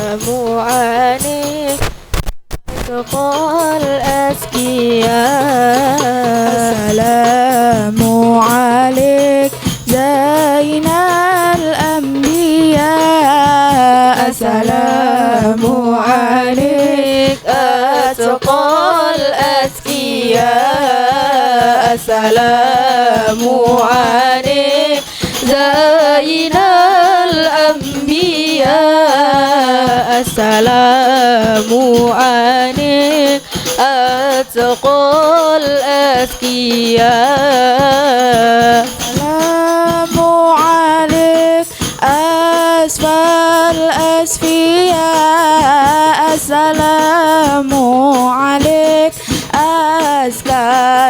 عليك أتقى الأزكياء. السلام عليك زين الأنبياء. السلام عليك أتقى الأزكياء. السلام عليك زين الأنبياء. السلام عليك أتقى الأزكياء. السلام عليك أسفى الأسفياء. السلام عليك أزكى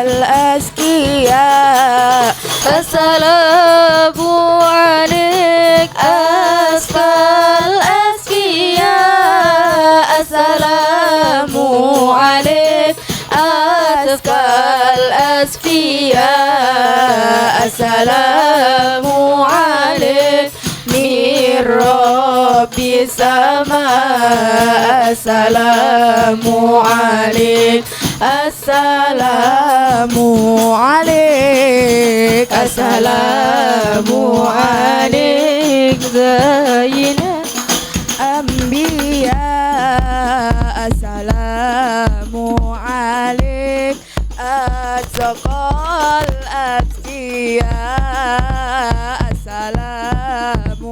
الأزكياء. السلام عليك أزكى الأزكياء. السلام عليك أزكى الأزكياء. السلام عليك من رب السماء. السلام عليك. السلام عليك. السلام عليك زين الأنبياء. السلام عليك أتقى الأتقياء. السلام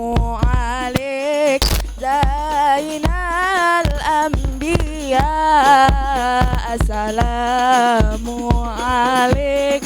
عليك زين الأنبياء. السلام عليك.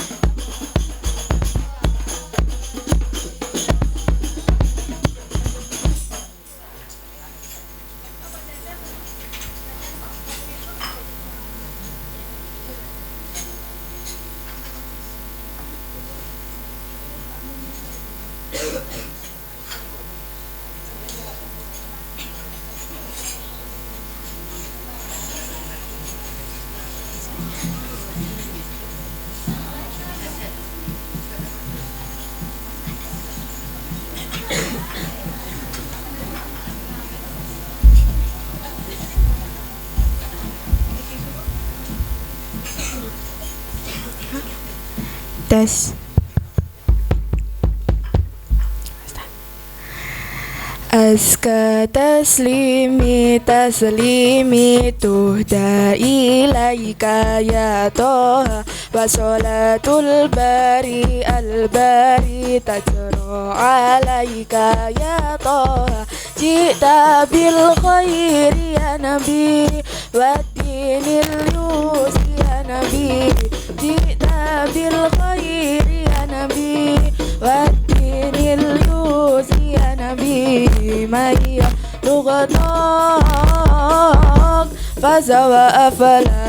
Tes. أزكى تسليمي تسليمي تهدى إليك يا طه. وصلاة الباري الباري تجرى عليك يا طه. جئت بالخير يا نبي والدين اليسر يا نبي. جئت بالخير يا نبي والدين اليسر يا نبي. من يبلغ فزوى فلا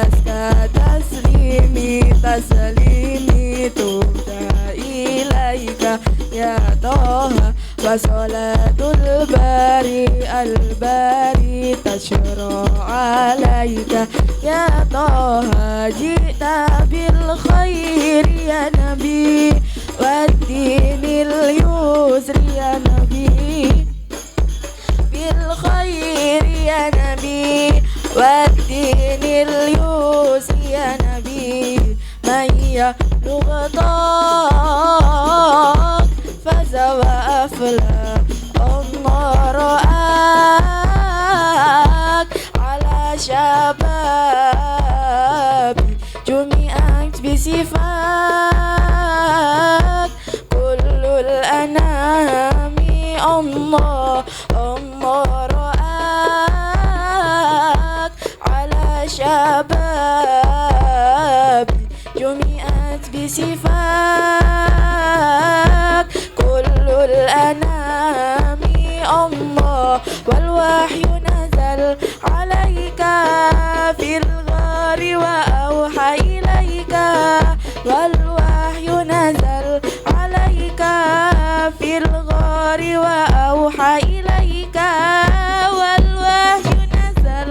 أزكى تسليمي تسليمي تهدى إليك يا طه. وصلاة الباري الباري تشرى عليك يا طه. جئت بالخير يا نبي والدين اليسر يا نبي. بالخير يا نبي والدين اليسر يا نبي. من يبلغ طاق فاز وأفلح. الله رآك على شباب جمعت بصفات كل الأنام. الله الله رآك على شباب جمعت بصفات كل الأنام. الله والوحي نزل عليك في الغار وأوحى إليك. والوحي نزل عليك في الغار وأوحى إليك. والوحي نزل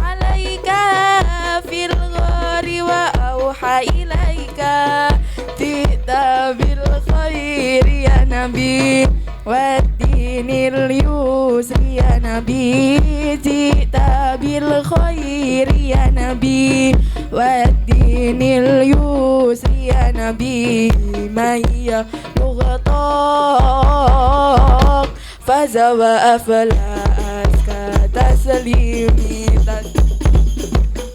عليك في الغار وأوحى إليك. جئت بالخير يا نبي والدين اليسر يا نبي جئت بالخير يا نبي والدين اليسر يا نبي من يبلغ طاق فاز وأفلاح تسليمي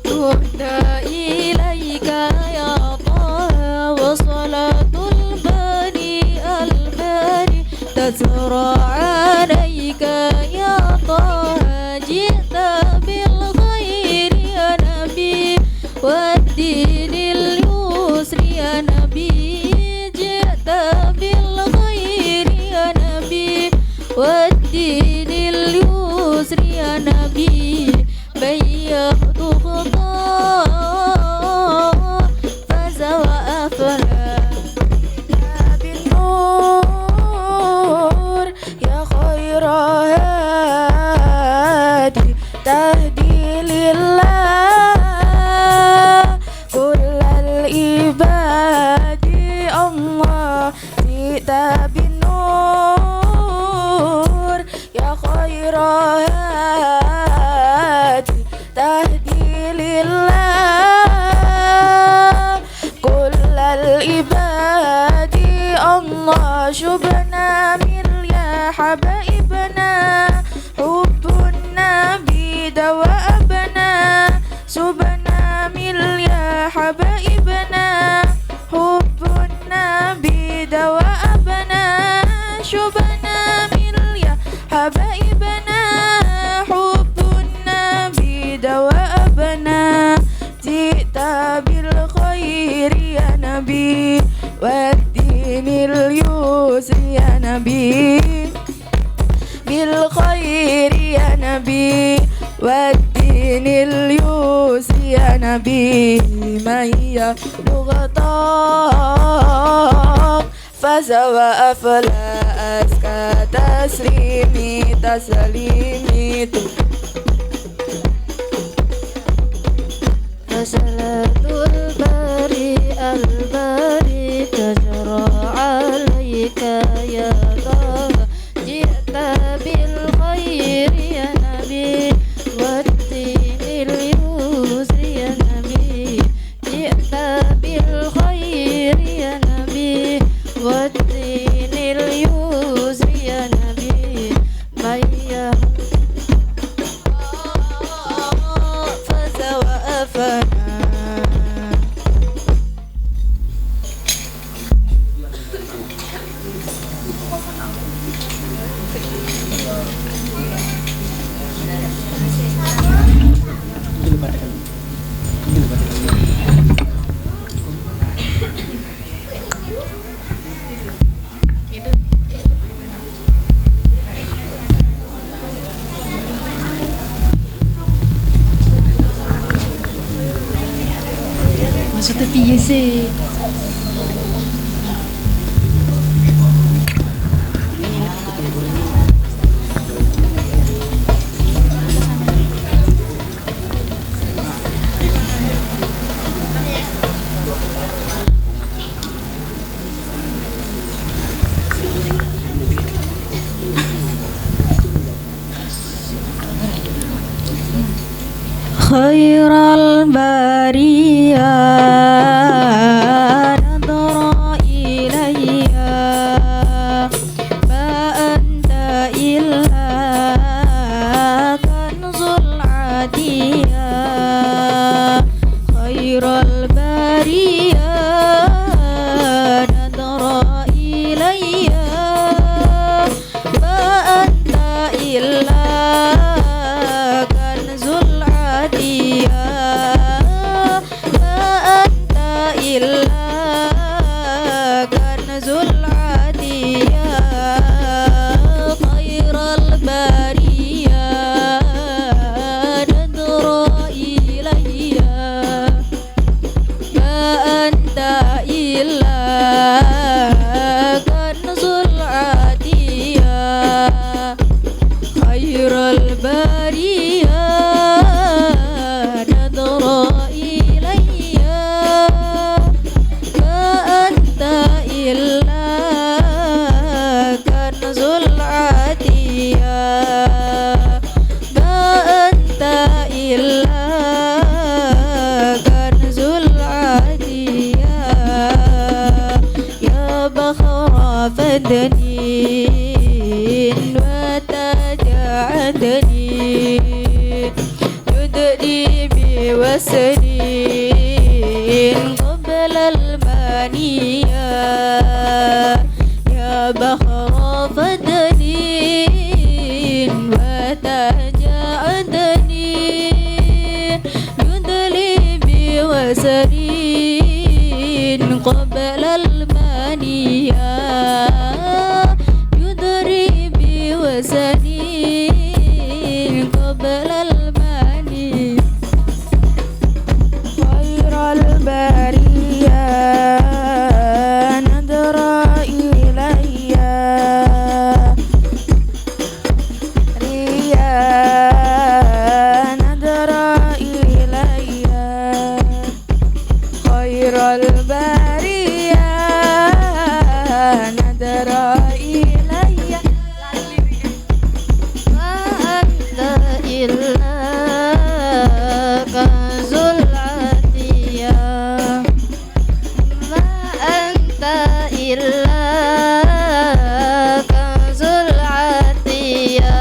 تهدى إليك يا طه وصلاة الباري الباري تسرى عليك يا طه جئت بالخير يا نبي والدين اليسر يا نبي جئت بالخير يا نبي والدين اليسر يا نبي بيض خطاه فاز وأفلاح بالنور يا خير هادي تهدي لله كل العباد الله جئت بالنور يا خير هادي تهدي لله كل العباد الله شبنا من يا حبايبنا حب النبي دوابنا سبنا من يا حبايبنا حب النبي دوابنا شبنا من يا حبايبنا حب النبي دوابنا جئت بالخير يا نبي والدين اليسر يا نبي بالخير يا نبي والدين اليسر يا نبي من يبلغ طاق فاز وأفلاح أزكى تسليمي تسليمي فصلاة الباري الباري تجرى عليك يا طه جئت بالخير يا نبي والدين اليسر يا نبي جئت بالخير يا نبي والدين اليسر يا نبي من فاز وأفنى Maksudnya piye sih? خير البرية نظر إلي فأنت إلا كنز العدية خير البرية نظر إلي فأنت إلا كنز العدية عدن وتاج عدن يدري بوسرين قبل المانية يا بحر فدن وتاج عدن يدلي بوسرين قبل المانية يدري بوسرين قبل المانية خير البرية نظر إلي ريا نظر إلي خير البرية نظر إلي ما أنت إلا كنز العطية ما أنت إلا كنز العطية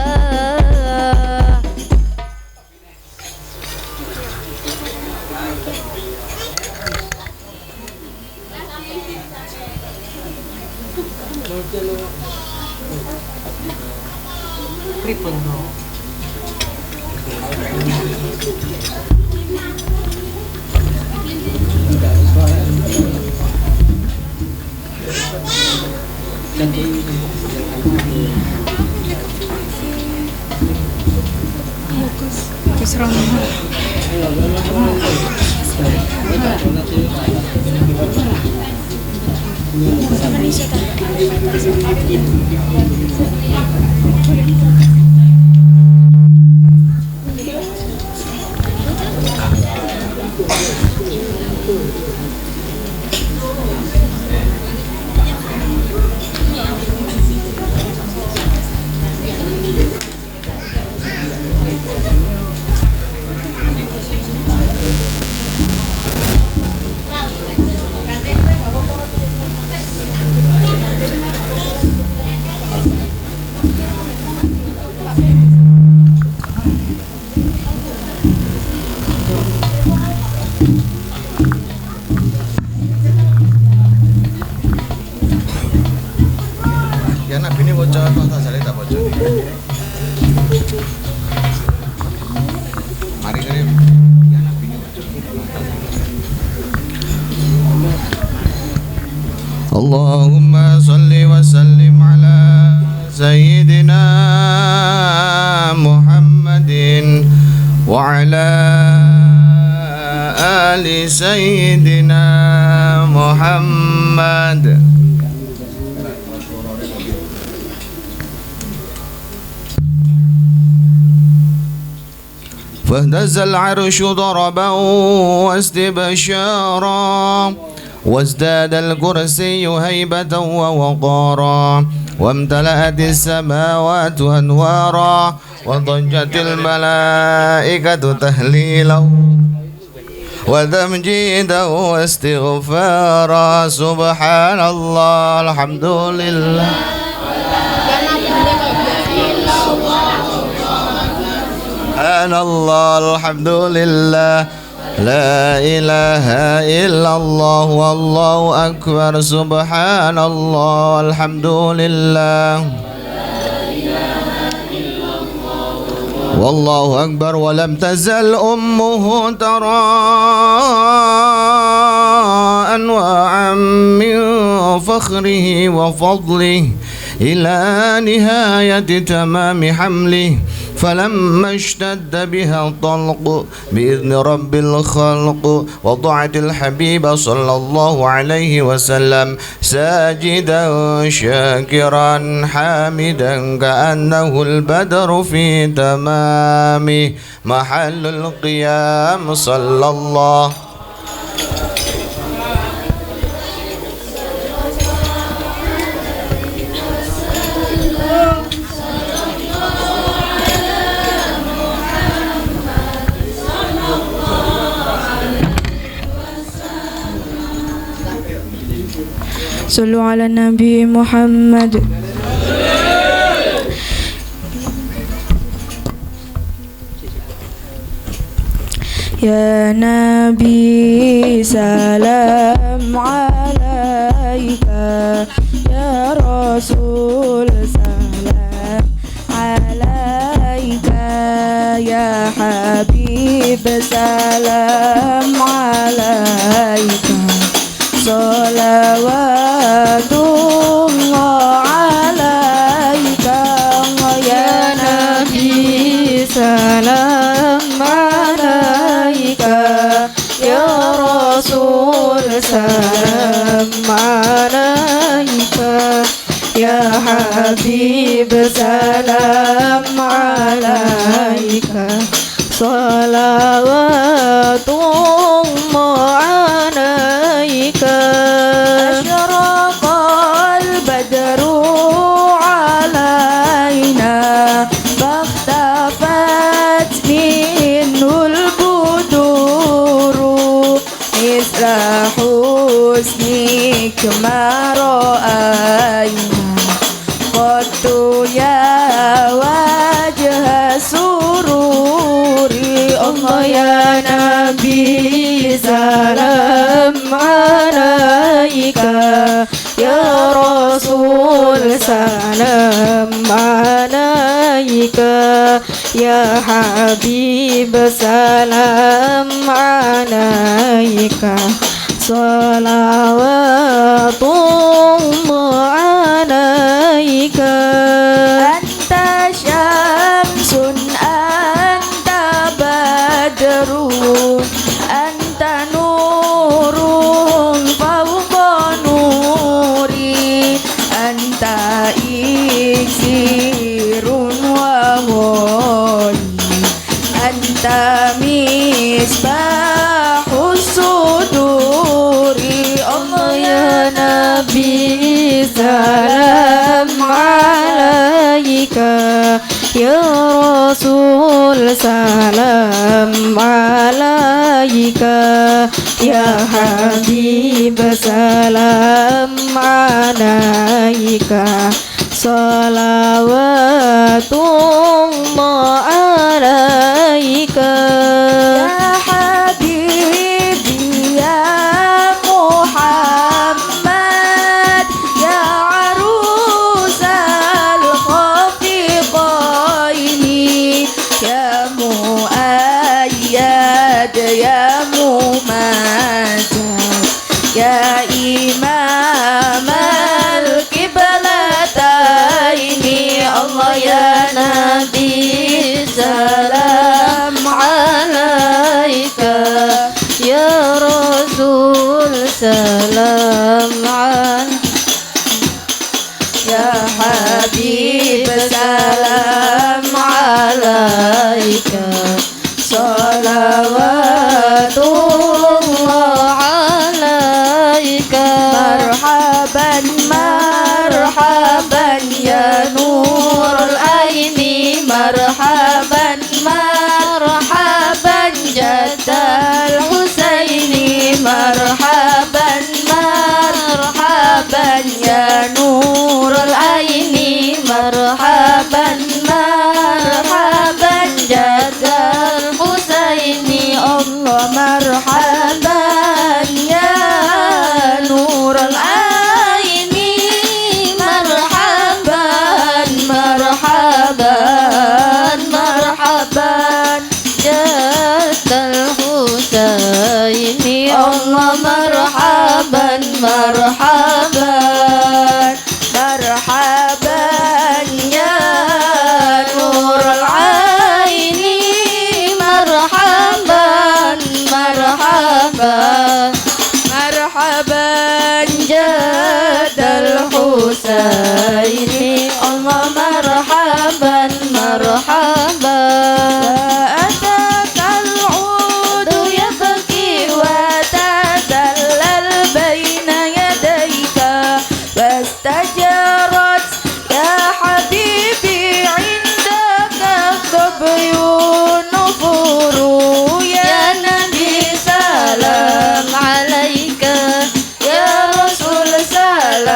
Ya Nabi ini bocor, Pak Sale tak bocor. Mari kirim. Ya Nabi ini bocor. Allahumma salli wa sallim ala Sayyidina Muhammadin wa ala ali Sayyidina Muhammad. فاهتز العرش ضربا واستبشارا وازداد الكرسي هيبة ووقارا وامتلأت السماوات أنوارا وضجت الملائكة تهليلا وتمجيدا واستغفارا سبحان الله الحمد لله سبحان الله الحمد لله لا إله إلا الله والله أكبر سبحان الله الحمد لله والله أكبر ولم تزل أمه ترى أنواعا من فخره وفضله إلى نهاية تمام حمله فلما اشتد بها الطلق بإذن رب الخلق وضعت الحبيب صلى الله عليه وسلم ساجدا شاكرا حامدا كأنه البدر في تمامه محل القيام صلى الله صلوا على النبي محمد. يا نبي سلام عليك، يا رسول سلام عليك، يا حبيب سلام عليك، صلوات الله عليك، يا نبي سلام عليك، يا رسول سلام عليك، يا حبيب سلام عليك، صلوات الله عليك. أشرق البدر علينا فاختفت منه البدور، مثل حسنك ما رأينا قط يا وجه سروري. الله يا نبي سلام عليك، يا رسول سلام عليك، يا حبيب سلام عليك، صلوات الله عليك. أنت شمس أنت بدر أنت نور فوق نوري، أنت إكسير وغالي، أنت مصباح الصدور. الله يا نبي سلام عليك، يا رسول سلام عليك، يا حبيب سلام عليك، صلوات الله عليك. يا حبيبي يا محمد، يا عروس الخفيقين، يا مؤيد يا ممجد، يا إمام القبلتين. الله يا نبي سلام عليك، يا رسول سلام عليك، يا حبيب سلام عليك، صلوات الله عليك. مرحبا مرحبا يا نور العين، مرحبا مرحبا جد الحسين، مرحبا مرحبا يا نور العين، مرحبا مرحبا جد الحسين. الله مرحبا يا نور العين، مرحبا مرحبا مرحبا جد الحسين. الله مرحبا مرحبا مرحبا يا نور العين، مرحبا مرحبا مرحبا جد الحسين. الله مرحبا مرحبا. أتاك العود يبكي وتذلل بين يديك، فاستجرت يا حبيبي عندك الظبي نفور. يا نبي سلام عليك، يا رسول سلام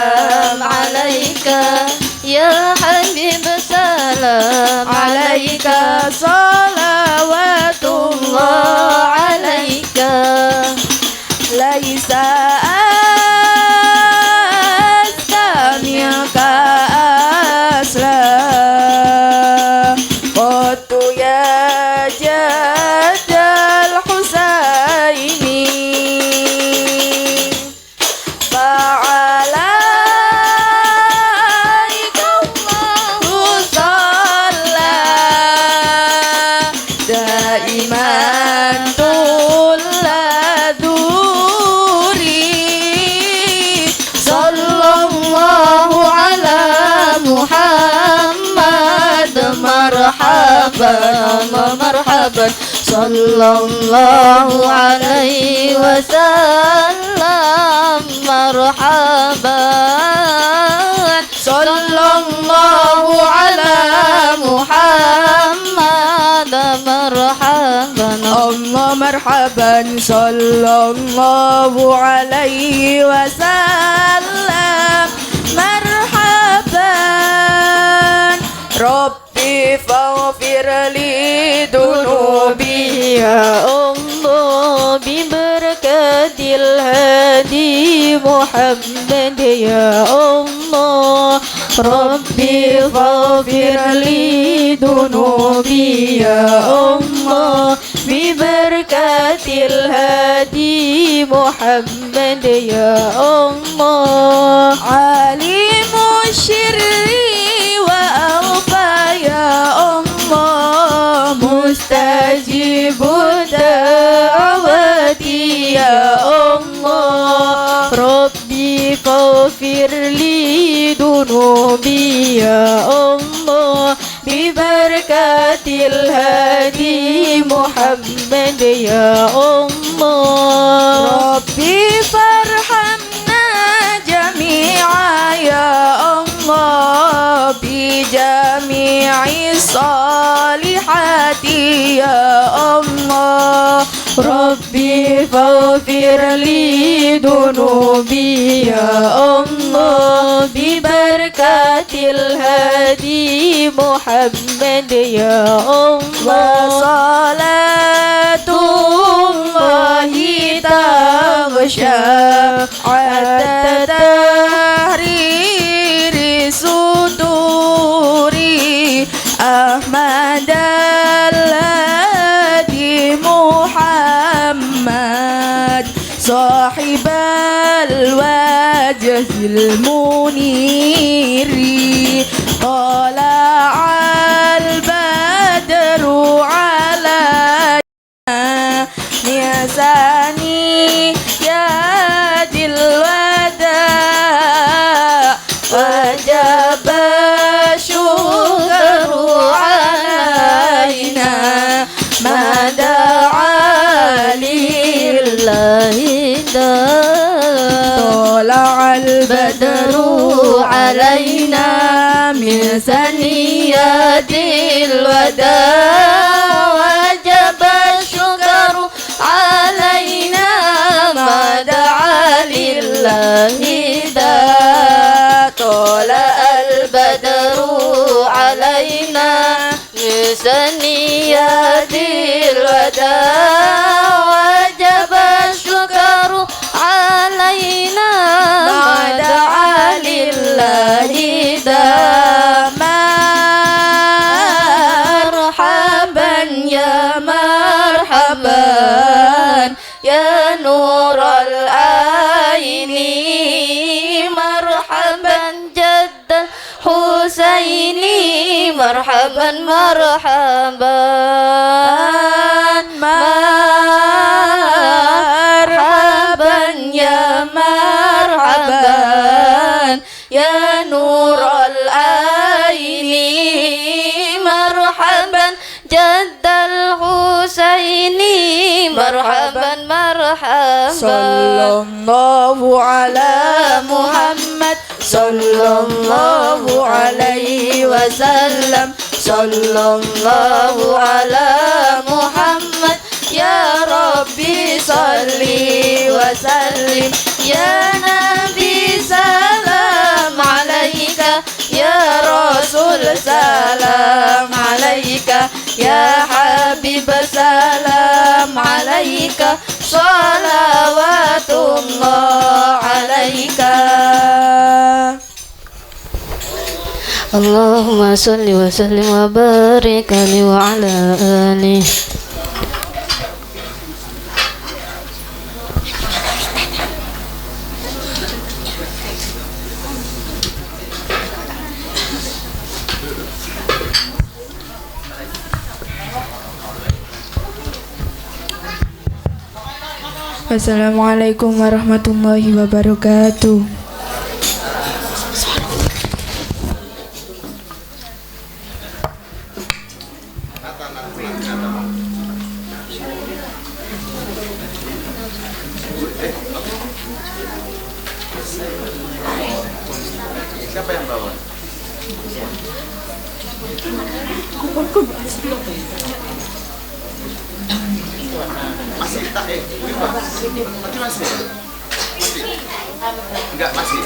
ليس أزكى منك أصلا قلت يا جد الحسين فعليك الله صلى دائما طول ذوري صلى الله على محمد مرحبا مرحبا صلى الله عليه وسلم مرحبا صلى الله على محمد مرحبا الله مرحبا صلى الله عليه وسلم مرحبا ربي فاغفر لي ذنوبي يا الله ببركة الهادي محمد يا الله ربي فاغفر لي ذنوبي يا الله ببركة الهادي محمد يا الله عليم الشر وأخفى يا الله مستجيب دعوتي يا الله ربي فاغفر لي ذنوبي يا الله ببركة الهادي محمد يا الله ربي فارحمنا جميعا يا الله بجميع الصالحات يا الله ربي فاغفر لي ذنوبي يا الله ببركة الهادي محمد يا الله وصلاة الله تغشى حتى تحرير صدوري أحمد الهادي محمد صاحب الوجه المنير طلع البدر علينا نيساني يا دي الوداع وجب الشكر علينا ما دعا لله طلع البدر علينا من ثنيات الوداع وجب الشكر علينا ما دعا لله طلع البدر علينا من ثنيات الوداع وجب الشكر علينا ما دعا لله مرحبا يا مرحبا يا نور العين مرحبا جد الحسين مرحبا مرحبا مرحبا يا مرحبا يا نور العين مرحبا جد الحسين مرحبا مرحبا صلى الله على محمد صلى الله عليه وسلم صلى الله على محمد يا ربي صل وسلم يا نبي سلام عليك يا رسول سلام عليك يا حبيب سلام عليك صلوات Allahumma salli wa sallim wa barik alaihi wa ala alihi. Wassalamualaikum warahmatullahi wabarakatuh. Siapa yang bawa? Masih tak masih enggak masih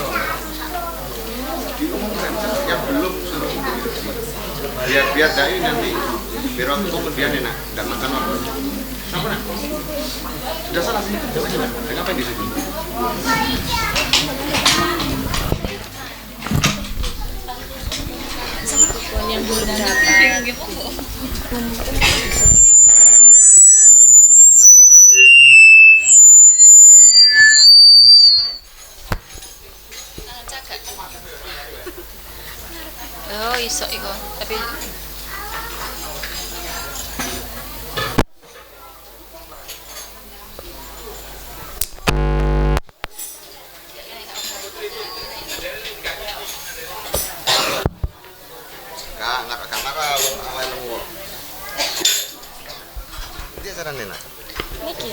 diumumkan yang belum suruh biar dari nanti biar waktu kemudian enak enggak makan waktu sama nak sudah salah sih ngapain di situ yang belum dapat. Oh, iso iko. Tapi dia saran nena. Niki.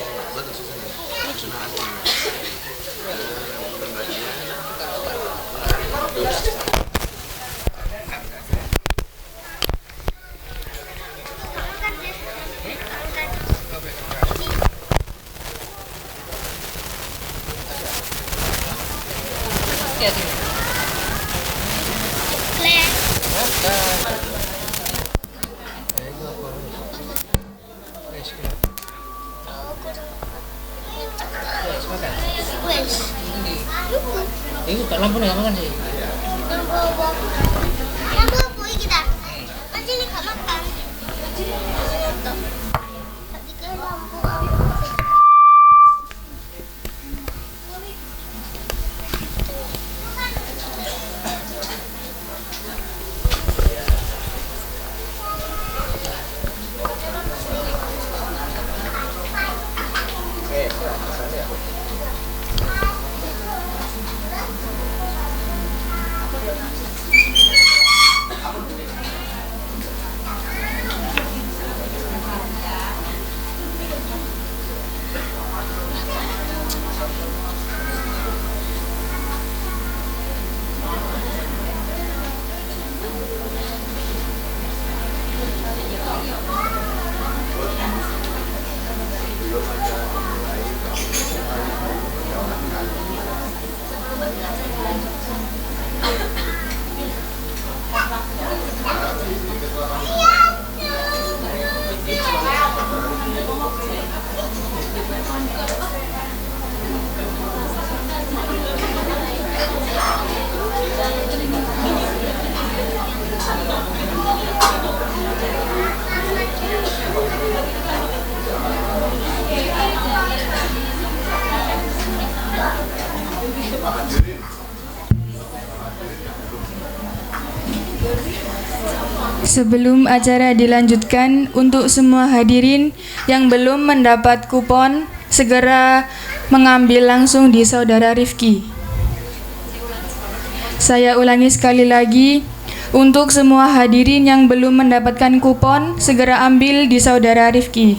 ya. Ibu tak lampu nak makan sih. Lampu kita. Nanti ni kat makan. Ketika lampu. Sebelum acara dilanjutkan, untuk semua hadirin yang belum mendapat kupon, segera mengambil langsung di Saudara Rifki. Saya ulangi sekali lagi, untuk semua hadirin yang belum mendapatkan kupon, segera ambil di Saudara Rifki.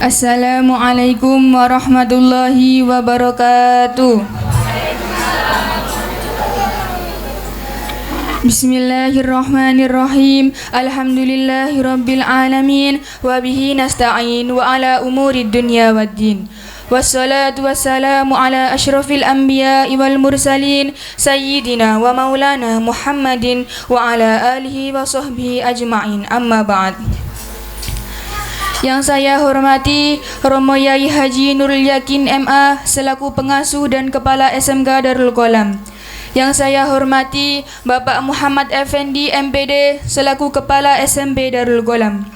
Assalamualaikum warahmatullahi wabarakatuh. Bismillahirrahmanirrahim. Alhamdulillahirabbil alamin wa bihi nasta'in wa ala umuri dunya waddin. Wassalatu wassalamu ala asyrafil anbiya'i wal mursalin sayyidina wa maulana Muhammadin wa ala alihi wa sahbihi ajma'in. Amma ba'd. Yang saya hormati Romo Yai Haji Nurul Yakin MA selaku pengasuh dan kepala SMK Darul Qalam. Yang saya hormati Bapak Muhammad Effendi MPD selaku Kepala SMP Darul Qalam.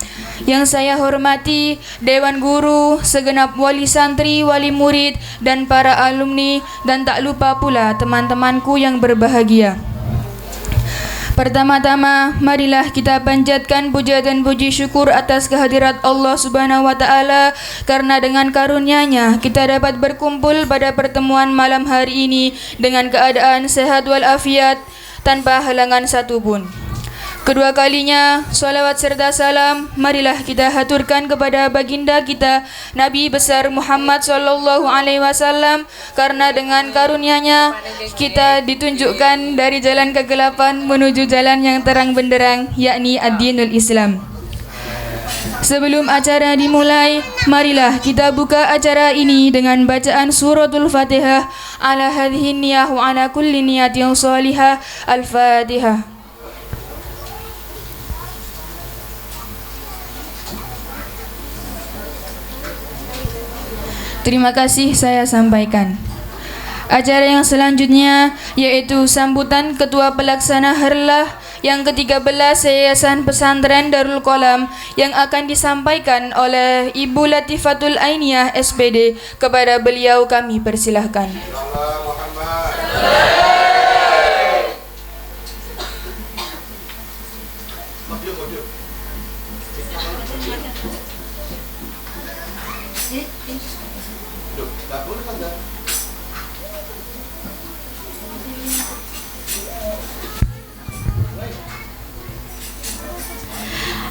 Yang saya hormati Dewan Guru, segenap wali santri, wali murid, dan para alumni, dan tak lupa pula teman-temanku yang berbahagia. Pertama-tama, marilah kita panjatkan puja dan puji syukur atas kehadirat Allah Subhanahu wa Ta'ala, karena dengan karunia-Nya kita dapat berkumpul pada pertemuan malam hari ini dengan keadaan sehat walafiat tanpa halangan satupun. Kedua kalinya, salawat serta salam marilah kita haturkan kepada baginda kita Nabi besar Muhammad sallallahu alaihi wasallam, karena dengan karunia-Nya kita ditunjukkan dari jalan kegelapan menuju jalan yang terang benderang, yakni ad-dinul Islam. Sebelum acara dimulai, marilah kita buka acara ini dengan bacaan suratul Fatihah ala hadhihi niyah wa ala kulli niyatin shalihah. Al-Fatihah. Terima kasih saya sampaikan. Acara yang selanjutnya yaitu sambutan Ketua Pelaksana Harlah yang ke-13 Yayasan Pesantren Darul Qalam yang akan disampaikan oleh Ibu Latifatul Ainiyah SPD. Kepada beliau kami persilahkan.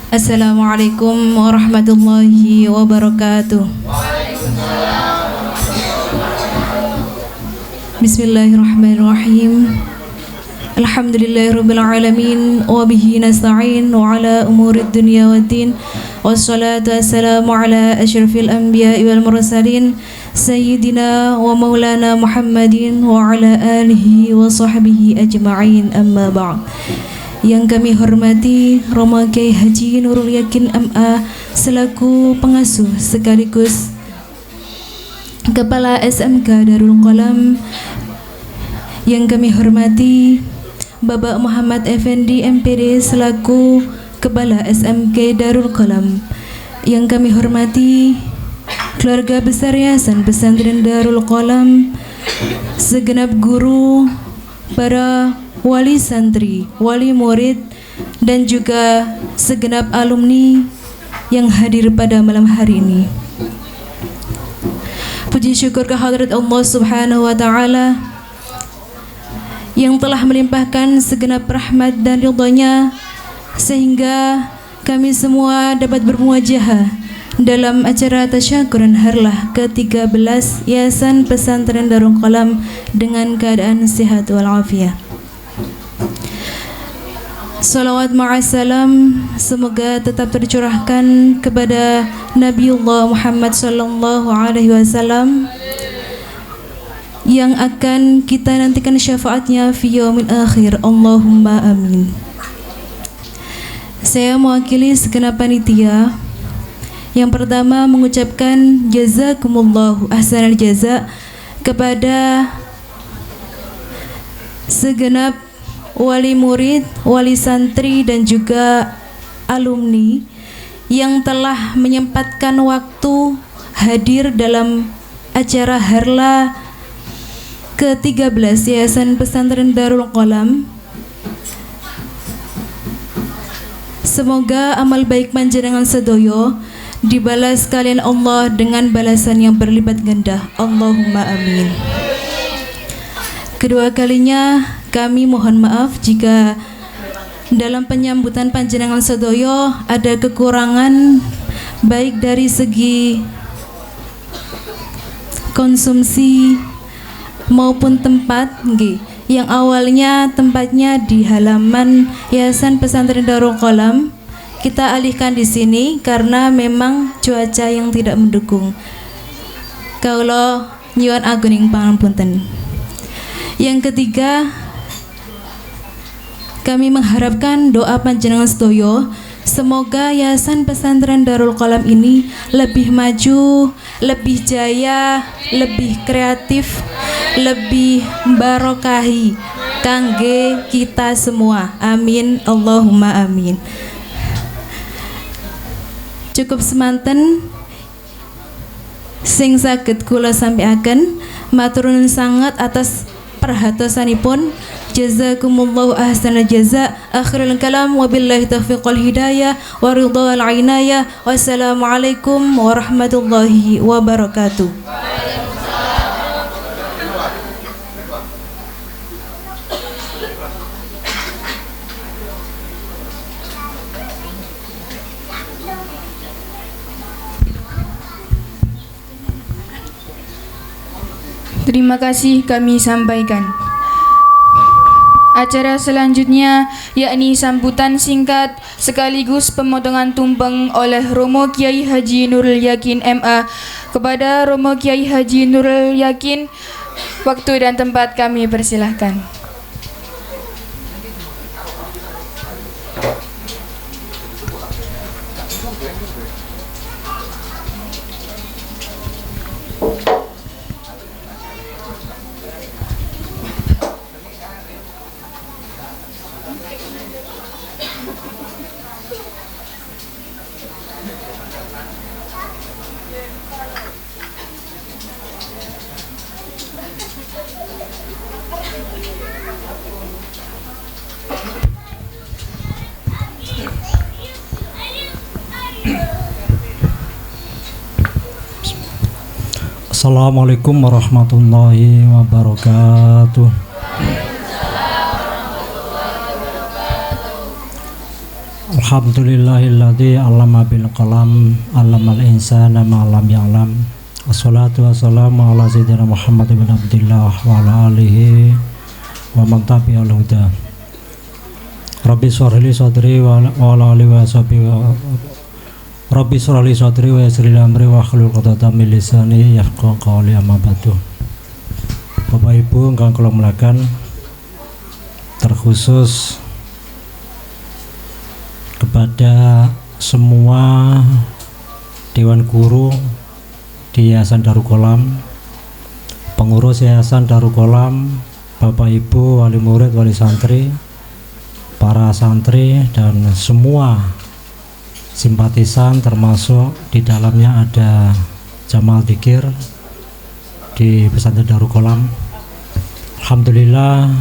Assalamualaikum warahmatullahi wabarakatuh. Bismillahirrahmanirrahim. Alhamdulillahirabbil alamin wa bihi nasta'in wa ala umurid dunya waddin. Wassalatu wassalamu ala asyrafil anbiya'i wal mursalin sayyidina wa maulana Muhammadin wa ala alihi wa sahbihi ajma'in. Amma ba'd. Yang kami hormati Romo Kiai Haji Nurul Yakin MA selaku pengasuh sekaligus Kepala SMK Darul Qalam. Yang kami hormati Bapak Muhammad Effendi MPD selaku Kepala SMK Darul Qalam. Yang kami hormati keluarga besar Yayasan Pesantren Darul Qalam, segenap guru, para wali santri, wali murid, dan juga segenap alumni yang hadir pada malam hari ini. Puji syukur kehadirat Allah Subhanahu wa Ta'ala yang telah melimpahkan segenap rahmat dan ridha-Nya sehingga kami semua dapat bermuajahah dalam acara tasyakuran Harlah ke-13 Yayasan Pesantren Darul Qalam dengan keadaan sehat walafiat. Salawat ma'assalam semoga tetap tercurahkan kepada Nabiullah Muhammad sallallahu alaihi wasallam yang akan kita nantikan syafaatnya fi yaumil akhir. Allahumma amin. Saya mewakili segenap panitia. Yang pertama mengucapkan jazakumullahu ahsanal jaza kepada segenap wali murid, wali santri, dan juga alumni yang telah menyempatkan waktu hadir dalam acara Harlah ke-13 Yayasan Pesantren Darul Qalam. Semoga amal baik panjenengan sedoyo dibalas kalian Allah dengan balasan yang berlipat ganda. Allahumma amin. Kedua kalinya kami mohon maaf jika dalam penyambutan panjenengan sedoyo ada kekurangan baik dari segi konsumsi maupun tempat yang awalnya tempatnya di halaman Yayasan Pesantren Darul Qalam, kita alihkan di sini karena memang cuaca yang tidak mendukung. Kaulo nyuwun agung pangapunten. Yang ketiga, kami mengharapkan doa panjenengan sedaya semoga Yayasan Pesantren Darul Qalam ini lebih maju, lebih jaya, lebih kreatif, lebih barokahi kangge kita semua. Amin, Allahumma amin. Cukup semanten sing saged kula sampaikan. Matur nuwun sangat atas perhatosanipun. Jazakumullahu ahsanal jaza. Akhirul kalam wabillahi taufiq wal hidayah wa ridha wal inayah. Wassalamualaikum warahmatullahi wabarakatuh. Terima kasih kami sampaikan. Acara selanjutnya yakni sambutan singkat sekaligus pemotongan tumpeng oleh Romo Kiai Haji Nurul Yakin MA. Kepada Romo Kiai Haji Nurul Yakin, waktu dan tempat kami persilahkan. Assalamualaikum warahmatullahi wabarakatuh. Alhamdulillahilladzi 'allama bil qalam 'allamal insana ma lam ya'lam. Wassalatu wassalamu ala sayyidina Muhammad bin Abdullah wa ala alihi wa man tabi'al huda. Rabbi shrah li sadri wa ala alihi wa sahbihi Rabbi shrah li sadri wa yassir li amri wa hlul 'uqdatam min lisani yafqahu qawli, amma ba'du. Bapak Ibu ingkang kula muliakan, terkhusus kepada semua Dewan Guru di Yayasan Darul Qalam, pengurus Yayasan Darul Qalam, Bapak Ibu, wali murid, wali santri, para santri, dan semua simpatisan, termasuk di dalamnya ada Jamal Dzikir di Pesantren Darul Qalam. Alhamdulillah,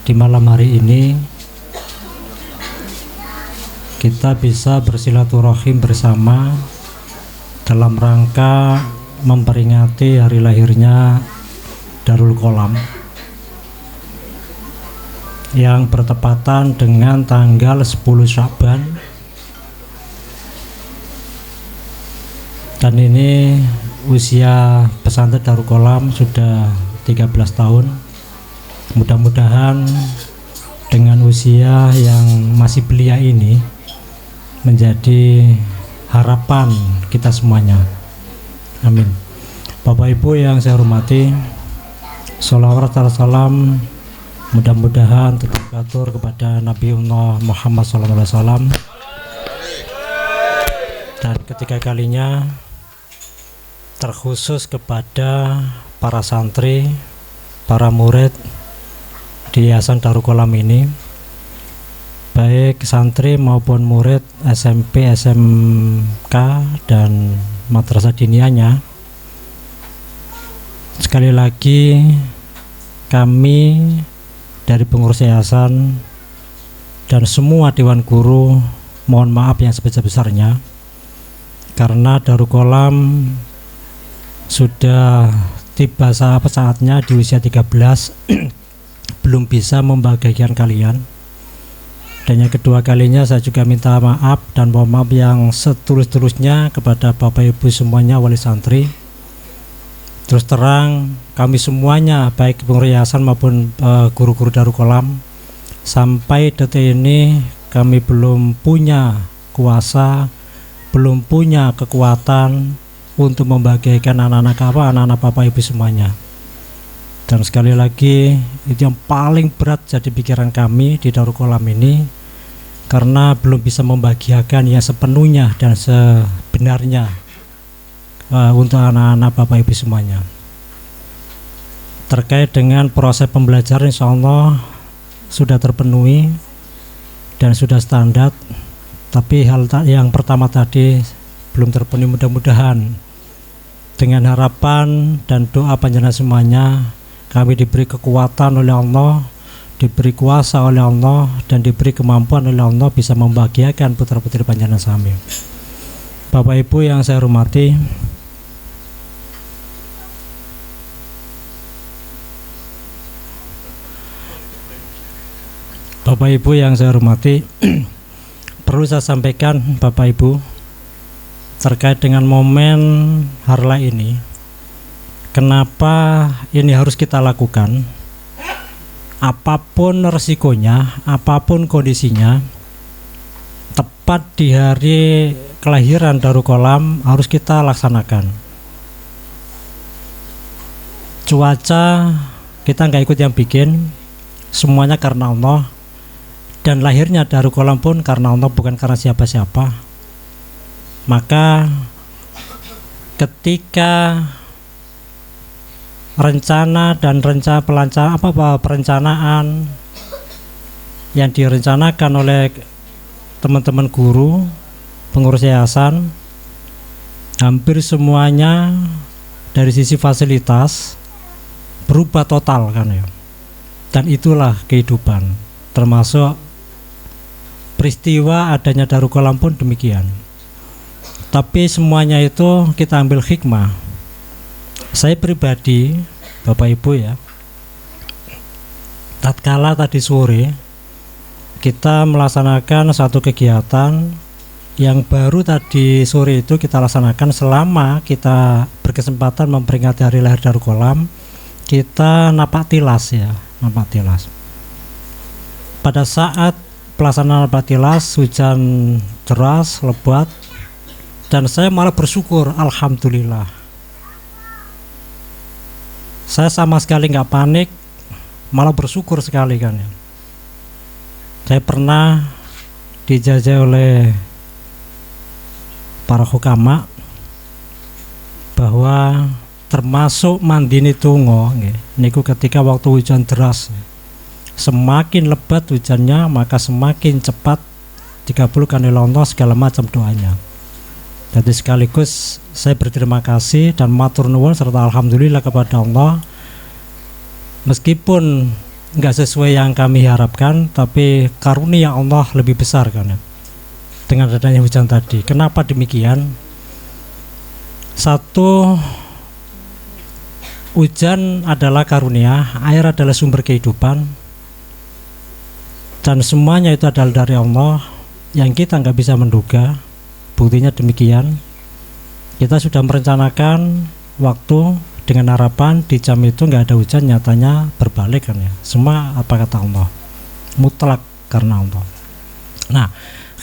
di malam hari ini kita bisa bersilaturahim bersama dalam rangka memperingati hari lahirnya Darul Qalam yang bertepatan dengan tanggal 10 Sya'ban. Dan ini usia pesantren Darul Qalam sudah 13 tahun. Mudah-mudahan dengan usia yang masih belia ini menjadi harapan kita semuanya. Amin. Bapak Ibu yang saya hormati, sholawat dan salam mudah-mudahan terkatur kepada Nabiullah Muhammad SAW. Dan ketiga kalinya terkhusus kepada para santri, para murid di Yayasan Darul Qalam ini, baik santri maupun murid SMP, SMK, dan madrasah diniyahnya. Sekali lagi kami dari pengurus yayasan dan semua Dewan Guru mohon maaf yang sebesar-besarnya karena Darul Qalam sudah tiba saatnya di usia 13 belum bisa membahagiakan kalian. Dan yang kedua kalinya saya juga minta maaf dan mohon maaf yang setulus-tulusnya kepada Bapak Ibu semuanya wali santri, Terus terang kami semuanya, baik pengurus yayasan maupun guru-guru Darul Qolam, sampai detik ini kami belum punya kuasa, belum punya kekuatan untuk membahagiakan anak-anak Bapak Ibu semuanya. Dan sekali lagi itu yang paling berat jadi pikiran kami di Darul Qolam ini, karena belum bisa membahagiakan yang sepenuhnya dan sebenarnya untuk anak-anak Bapak Ibu semuanya. Terkait dengan proses pembelajaran, insya Allah sudah terpenuhi dan sudah standar, tapi hal yang pertama tadi belum terpenuhi. Mudah-mudahan dengan harapan dan doa panjenengan semuanya, kami diberi kekuatan oleh Allah, diberi kuasa oleh Allah, dan diberi kemampuan oleh Allah bisa membahagiakan putra-putri panjenengan sami. Bapak Ibu yang saya hormati, Bapak Ibu yang saya hormati, perlu saya sampaikan Bapak Ibu terkait dengan momen Harlah ini, kenapa ini harus kita lakukan. Apapun resikonya, apapun kondisinya, tepat di hari kelahiran Darul Qolam harus kita laksanakan. Cuaca kita nggak ikut yang bikin, semuanya karena Allah. Dan lahirnya Darul Qolam pun karena Allah, bukan karena siapa-siapa. Maka ketika rencana dan perencanaan yang direncanakan oleh teman-teman guru, pengurus yayasan, hampir semuanya dari sisi fasilitas berubah total kan ya. Dan itulah kehidupan, termasuk peristiwa adanya Darul Qolam pun demikian. Tapi semuanya itu kita ambil hikmah. Saya pribadi, Bapak Ibu ya, tatkala tadi sore kita melaksanakan satu kegiatan yang baru tadi sore itu kita laksanakan selama kita berkesempatan memperingati hari lahir Darul Qolam. Kita napak tilas ya, napak tilas. Pada saat pelaksanaan napak tilas, hujan deras, lebat, dan saya malah bersyukur, alhamdulillah. Saya sama sekali nggak panik, malah bersyukur sekali kan ya. Saya pernah dijajah oleh para hukama bahwa termasuk mandini tungo niku ketika waktu hujan deras, semakin lebat hujannya maka semakin cepat dikabulkan oleh Allah segala macam doanya. Jadi sekaligus saya berterima kasih dan matur nuwun serta alhamdulillah kepada Allah, meskipun nggak sesuai yang kami harapkan, tapi karunia Allah lebih besar kan ya, dengan adanya hujan tadi. Kenapa demikian? Satu, hujan adalah karunia, air adalah sumber kehidupan, dan semuanya itu adalah dari Allah yang kita nggak bisa menduga. Buktinya demikian, kita sudah merencanakan waktu dengan harapan di jam itu nggak ada hujan, nyatanya berbalik kan ya. Semua apa kata Allah, mutlak karena Allah. Nah,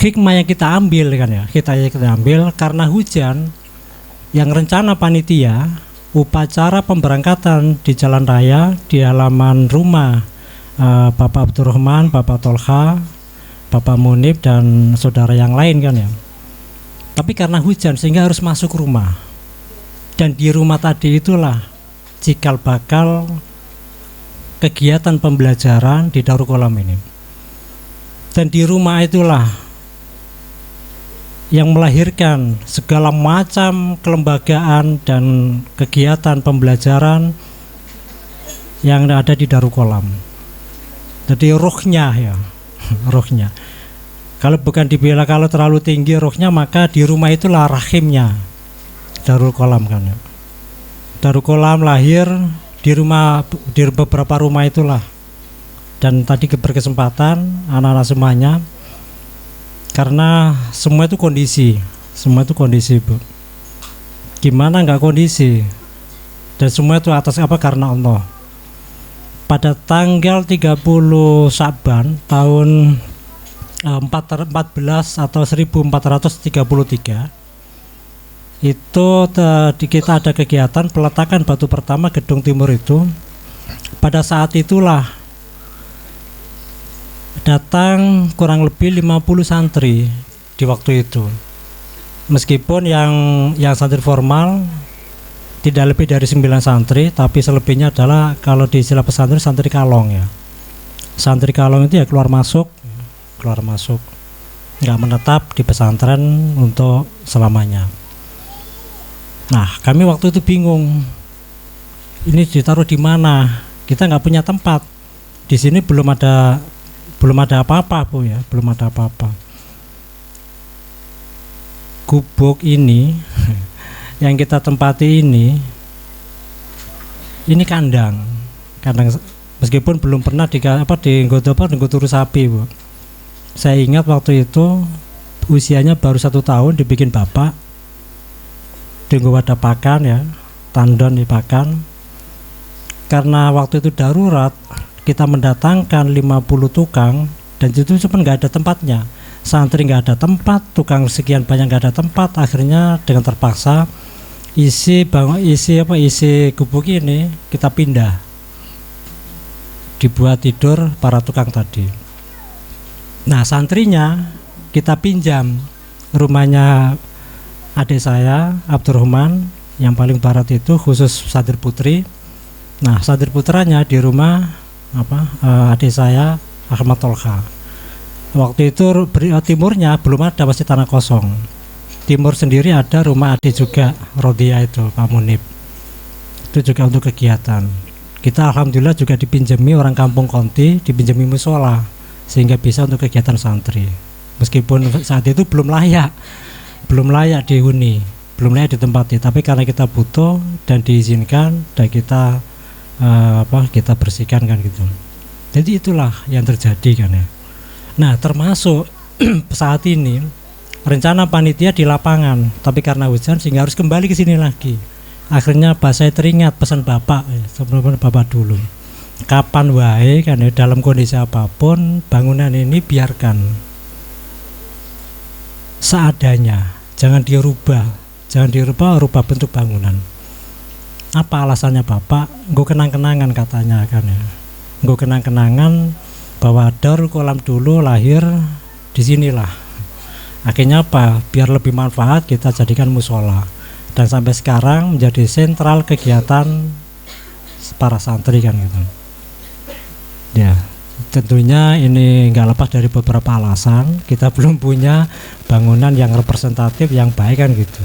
hikmah yang kita ambil kan ya, kita ambil karena hujan, yang rencana panitia upacara pemberangkatan di jalan raya di halaman rumah Bapak Abdurrahman, Bapak Tolha, Bapak Munib dan saudara yang lain kan ya. Tapi karena hujan sehingga harus masuk rumah. Dan di rumah tadi itulah cikal bakal kegiatan pembelajaran di Darul Qolam ini. Dan di rumah itulah yang melahirkan segala macam kelembagaan dan kegiatan pembelajaran yang ada di Darul Qolam. Jadi rohnya ya, rohnya. Kalau bukan dibela, kalau terlalu tinggi rohnya, maka di rumah itulah rahimnya Darul Qolam kan ya. Darul Qolam lahir di rumah, di beberapa rumah itulah. Dan tadi berkesempatan anak-anak semuanya, karena semua itu kondisi Bu. Gimana nggak kondisi? Dan semua itu atas apa? Karena Allah. Pada tanggal 30 Sya'ban tahun 14 atau 1433 itu kita ada kegiatan peletakan batu pertama gedung timur itu. Pada saat itulah datang kurang lebih 50 santri di waktu itu. Meskipun yang santri formal tidak lebih dari 9 santri, tapi selebihnya adalah kalau di istilah pesantren santri kalong ya. Santri kalong itu ya keluar masuk, nggak menetap di pesantren untuk selamanya. Nah, kami waktu itu bingung, ini ditaruh di mana? Kita nggak punya tempat. Di sini belum ada apa-apa, Bu ya, belum ada apa-apa. Gubuk ini yang kita tempati ini kandang meskipun belum pernah digoturu sapi, Bu. Saya ingat waktu itu usianya baru 1 tahun dibikin bapak, tunggu ada pakan ya, tandon dipakan. Karena waktu itu darurat, kita mendatangkan 50 tukang dan itu cuma nggak ada tempatnya. Santri nggak ada tempat, tukang sekian banyak nggak ada tempat. Akhirnya dengan terpaksa isi gubuk ini kita pindah, dibuat tidur para tukang tadi. Nah, santrinya kita pinjam rumahnya adik saya Abdurrahman yang paling barat itu, khusus santri putri. Nah, santri putranya di rumah adik saya Ahmad Tolha. Waktu itu timurnya belum ada, masih tanah kosong. Timur sendiri ada rumah adik juga, Rodia itu, Pak Munib. Itu juga untuk kegiatan. Kita alhamdulillah juga dipinjami orang kampung Konti, dipinjami musola, sehingga bisa untuk kegiatan santri. Meskipun saat itu belum layak dihuni, belum layak ditempati, tapi karena kita butuh dan diizinkan dan kita kita bersihkan kan gitu. Jadi itulah yang terjadi kan ya. Nah, termasuk saat ini rencana panitia di lapangan, tapi karena hujan sehingga harus kembali ke sini lagi. Akhirnya saya teringat pesan Bapak sebelum Bapak dulu. Kapan wae kan ya, dalam kondisi apapun bangunan ini biarkan seadanya, jangan dirubah bentuk bangunan. Apa alasannya Bapak? Nggo kenang-kenangan katanya kan ya. Nggo kenang-kenangan bahwa Darul Qolam dulu lahir di sinilah. Akhirnya apa? Biar lebih manfaat kita jadikan musola, dan sampai sekarang menjadi sentral kegiatan para santri kan gitu. Ya, tentunya ini nggak lepas dari beberapa alasan. Kita belum punya bangunan yang representatif yang baik kan gitu.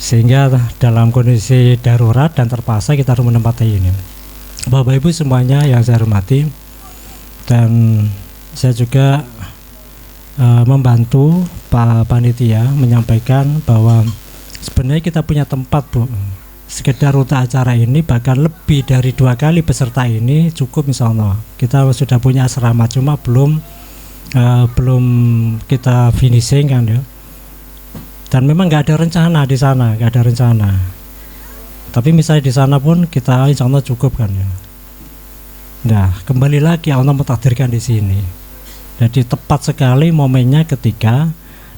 Sehingga dalam kondisi darurat dan terpaksa kita harus menempati ini. Bapak Ibu semuanya yang saya hormati, dan saya juga membantu Pak Panitia menyampaikan bahwa sebenarnya kita punya tempat, Bu. Sekedar untuk acara ini bahkan lebih dari 2 kali peserta ini cukup insyaallah. Kita sudah punya asrama, cuma belum kita finishing kan ya. Dan memang nggak ada rencana di sana, nggak ada rencana. Tapi misalnya di sana pun kita insyaallah cukup kan ya. Nah, kembali lagi Allah mentakdirkan di sini. Jadi tepat sekali momennya ketika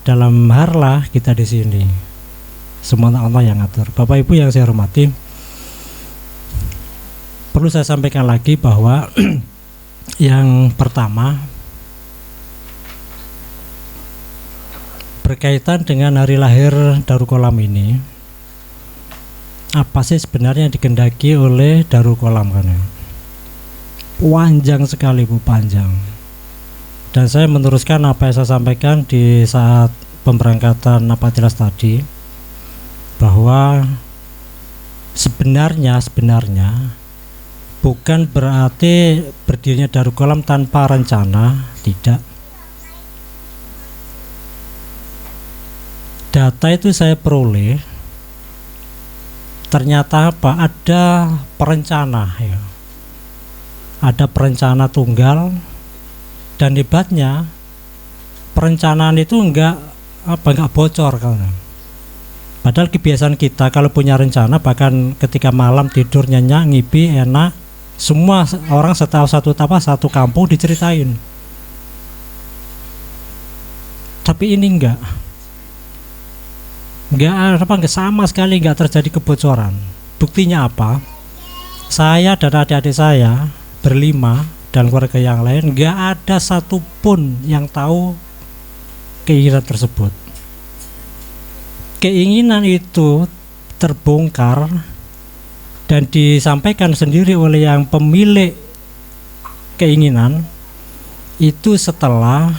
dalam harlah kita di sini. Semua Allah yang ngatur. Bapak Ibu yang saya hormati, perlu saya sampaikan lagi bahwa yang pertama berkaitan dengan hari lahir Darul Qolam ini, apa sih sebenarnya yang dikehendaki oleh Darul Qolam kan ya? Panjang sekali, Bu, panjang. Dan saya meneruskan apa yang saya sampaikan di saat pemberangkatan Napatilas tadi, bahwa sebenarnya bukan berarti berdirinya Darul Qolam tanpa rencana, tidak. Data itu saya peroleh, ternyata apa? Ada perencana ya. Ada perencana tunggal, dan hebatnya perencanaan itu enggak bocor kan. Padahal kebiasaan kita kalau punya rencana, bahkan ketika malam tidur nyenyak, ngipi, enak, semua orang satu kampung diceritain. Tapi ini enggak sama sekali, enggak terjadi kebocoran. Buktinya apa? Saya dan adik-adik saya berlima dan keluarga yang lain, enggak ada satupun yang tahu keinginan tersebut. Keinginan itu terbongkar dan disampaikan sendiri oleh yang pemilik keinginan itu setelah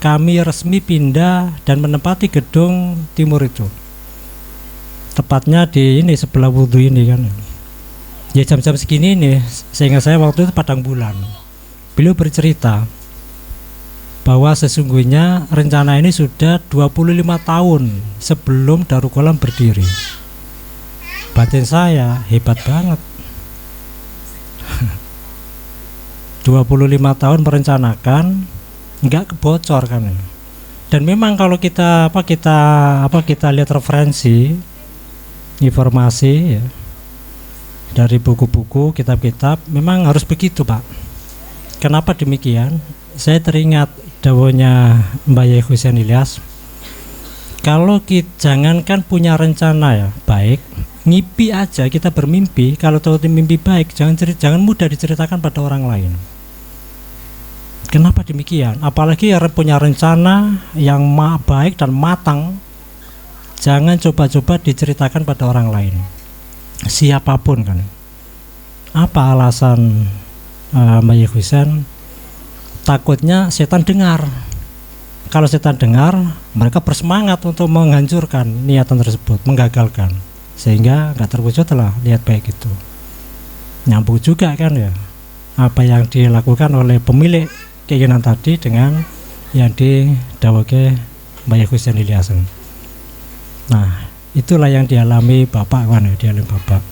kami resmi pindah dan menempati gedung timur itu, tepatnya di ini sebelah wudhu ini kan. Ya jam-jam segini nih, seingat saya waktu itu padang bulan. Beliau bercerita bahwa sesungguhnya rencana ini sudah 25 tahun sebelum Darul Qalam berdiri. Batin saya hebat banget. 25 tahun merencanakan, enggak kebocor kan. Dan memang kalau kita lihat referensi informasi ya, dari buku-buku, kitab-kitab, memang harus begitu, Pak. Kenapa demikian? Saya teringat dawuhnya Mbah Yai Husain Ilyas, kalau kita jangankan punya rencana ya baik, ngipi aja kita bermimpi, kalau tahu mimpi baik jangan mudah diceritakan pada orang lain. Kenapa demikian? Apalagi yang punya rencana yang baik dan matang, jangan coba-coba diceritakan pada orang lain, siapapun kan. Apa alasan Mbah Yai Husain? Takutnya setan dengar. Kalau setan dengar, mereka bersemangat untuk menghancurkan niatan tersebut, menggagalkan, sehingga nggak terwujudlah niat baik itu. Nyambung juga kan ya, apa yang dilakukan oleh pemilik keinginan tadi dengan yang didawake Mbah Yai Husain Ilyas. Nah, itulah yang dialami Bapak kan ya, dialami Bapak.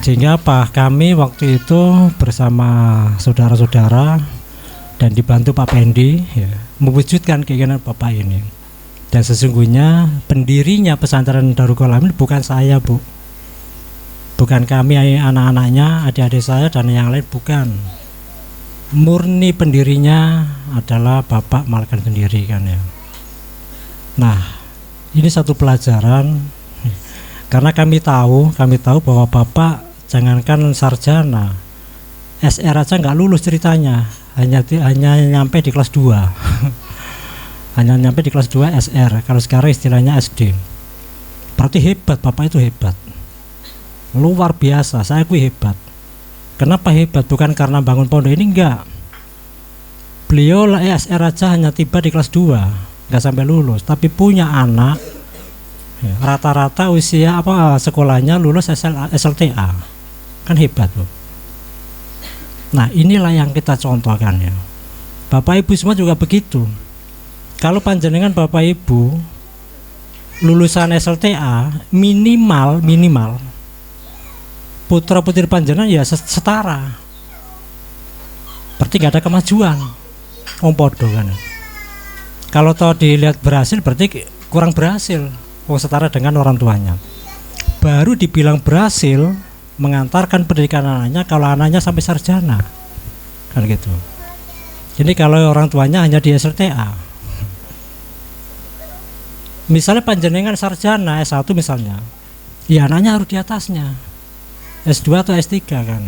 Sehingga apa? Kami waktu itu bersama saudara-saudara dan dibantu Pak Pendi ya, mewujudkan keinginan Bapak ini. Dan sesungguhnya pendirinya pesantren Darul Qalam ini bukan saya, Bu. Bukan kami anak-anaknya, adik-adik saya dan yang lain, bukan. Murni pendirinya adalah Bapak Malkan sendiri kan ya. Nah, ini satu pelajaran karena kami tahu bahwa Bapak jangankan sarjana, SR aja nggak lulus ceritanya. Hanya nyampe di kelas 2 hanya nyampe di kelas 2 SR, kalau sekarang istilahnya SD. Berarti hebat, Bapak itu hebat, luar biasa. Saya akui hebat. Kenapa hebat? Bukan karena bangun pondok ini, enggak. Beliau lah SR aja hanya tiba di kelas 2, enggak sampai lulus, tapi punya anak ya, rata-rata usia sekolahnya lulus SLTA, kan hebat, Bu. Nah, inilah yang kita contohkan ya. Bapak Ibu semua juga begitu. Kalau panjenengan Bapak Ibu lulusan SLTA minimal putra putri panjenengan ya setara. Berarti gak ada kemajuan. Podo kan. Kalau toh dilihat berhasil berarti kurang berhasil. Setara dengan orang tuanya. Baru dibilang berhasil mengantarkan pendidikan anaknya kalau anaknya sampai sarjana kan gitu. Jadi kalau orang tuanya hanya di SLTA, misalnya panjenengan sarjana S1 misalnya, ya anaknya harus di atasnya S2 atau S3 kan.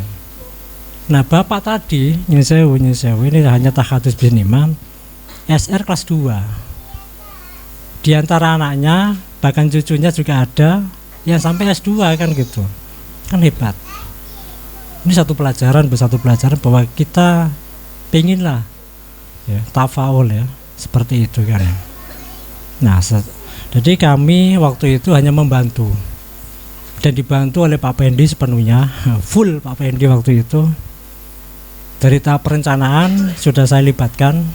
Nah, Bapak tadi nyesewu ini hanya tahadus bin imam SR kelas 2. Di antara anaknya bahkan cucunya juga ada yang sampai S2 kan gitu. Kan hebat. Ini satu pelajaran bahwa kita penginlah ya, tafaul ya, seperti itu kan. Nah, jadi kami waktu itu hanya membantu dan dibantu oleh Pak Pendi sepenuhnya, full Pak Pendi waktu itu. Dari tahap perencanaan sudah saya libatkan,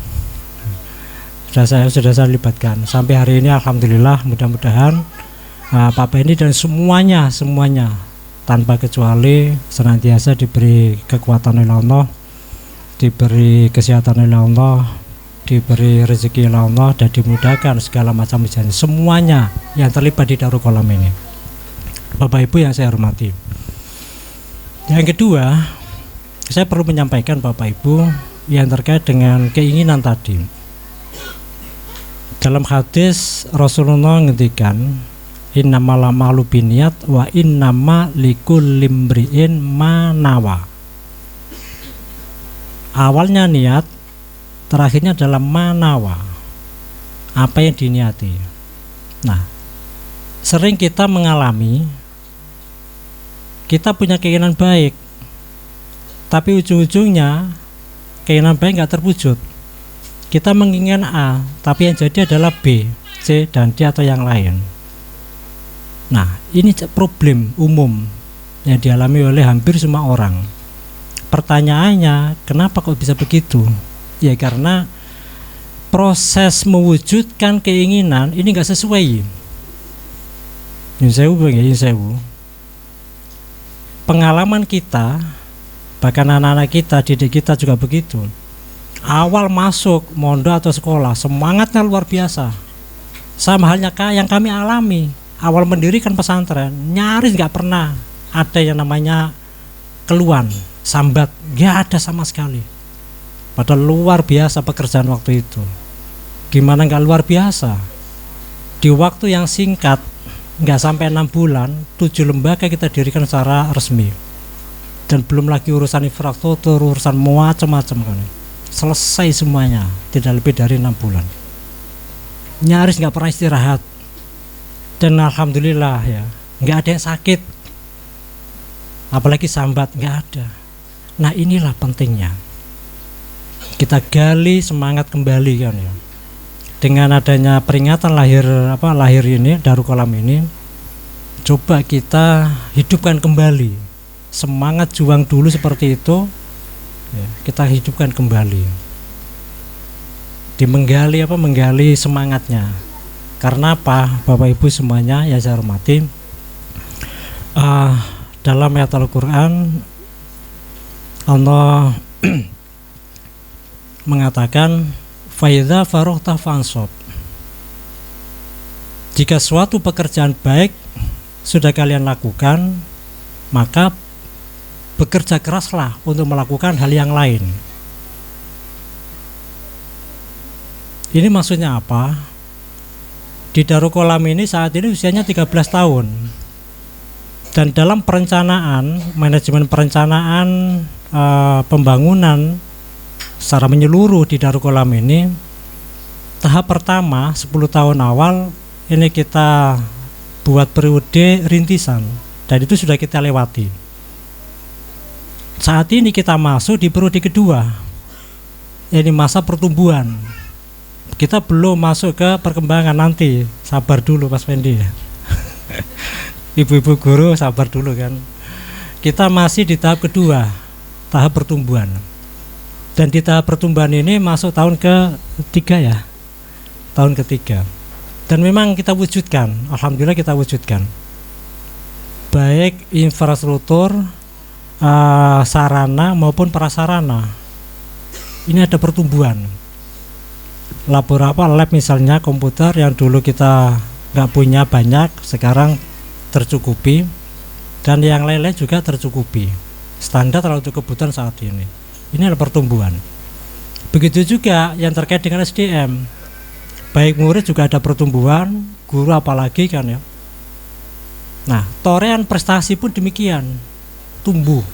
sudah saya libatkan sampai hari ini. Alhamdulillah, mudah-mudahan Pak Pendi dan semuanya tanpa kecuali senantiasa diberi kekuatan oleh Allah, diberi kesehatan oleh Allah, diberi rezeki oleh Allah dan dimudahkan segala macam ujian semuanya yang terlibat di Darul Qalam ini. Bapak Ibu yang saya hormati. Yang kedua, saya perlu menyampaikan Bapak Ibu yang terkait dengan keinginan tadi. Dalam hadis Rasulullah ngendikan, innamal a'malu binniyat wa innama likulli imri'in ma nawa. Awalnya niat, terakhirnya adalah manawa, apa yang diniati. Nah, sering kita mengalami kita punya keinginan baik, tapi ujung-ujungnya keinginan baik nggak terwujud. Kita menginginkan A, tapi yang jadi adalah B, C, dan D atau yang lain. Nah, ini problem umum yang dialami oleh hampir semua orang. Pertanyaannya, kenapa kok bisa begitu? Ya karena proses mewujudkan keinginan ini nggak sesuai. Yunsewu. Pengalaman kita, bahkan anak-anak kita, didik kita juga begitu. Awal masuk mondok atau sekolah, semangatnya luar biasa. Sama halnya yang kami alami. Awal mendirikan pesantren, nyaris nggak pernah ada yang namanya keluhan, sambat, nggak ada sama sekali. Padahal luar biasa pekerjaan waktu itu. Gimana nggak luar biasa? Di waktu yang singkat, nggak sampai 6 bulan, 7 lembaga kita dirikan secara resmi. Dan belum lagi urusan infrastruktur, urusan macam-macam kan. Selesai semuanya, tidak lebih dari 6 bulan. Nyaris nggak pernah istirahat. Dan alhamdulillah ya, nggak ada yang sakit. Apalagi sambat, nggak ada. Nah inilah pentingnya. Kita gali semangat kembali kan ya. Dengan adanya peringatan lahir ini, Darul Qalam ini, coba kita hidupkan kembali semangat juang dulu seperti itu ya, kita hidupkan kembali. Menggali semangatnya. Karena apa, Bapak Ibu semuanya yang saya hormati, dalam ayat Al-Quran Allah mengatakan, faidza farughta fansab. Jika suatu pekerjaan baik sudah kalian lakukan, maka bekerja keraslah untuk melakukan hal yang lain. Ini maksudnya apa? Di Darul Qalam ini saat ini usianya 13 tahun. Dan dalam perencanaan, manajemen perencanaan pembangunan secara menyeluruh di Darul Qalam ini, tahap pertama 10 tahun awal ini kita buat periode rintisan dan itu sudah kita lewati. Saat ini kita masuk di periode kedua, ini masa pertumbuhan. Kita belum masuk ke perkembangan, nanti sabar dulu Mas Fendi. Ibu-ibu guru sabar dulu kan. Kita masih di tahap kedua, tahap pertumbuhan. Dan di tahap pertumbuhan ini masuk tahun ketiga ya, tahun ketiga. Dan memang kita wujudkan, alhamdulillah kita wujudkan. Baik infrastruktur, sarana maupun prasarana. Ini ada pertumbuhan. Lab misalnya komputer yang dulu kita nggak punya banyak, sekarang tercukupi, dan yang lain-lain juga tercukupi. Standar untuk kebutuhan saat ini. Ini adalah pertumbuhan. Begitu juga yang terkait dengan SDM. Baik murid juga ada pertumbuhan, guru apalagi kan ya. Nah, torehan prestasi pun demikian, tumbuh.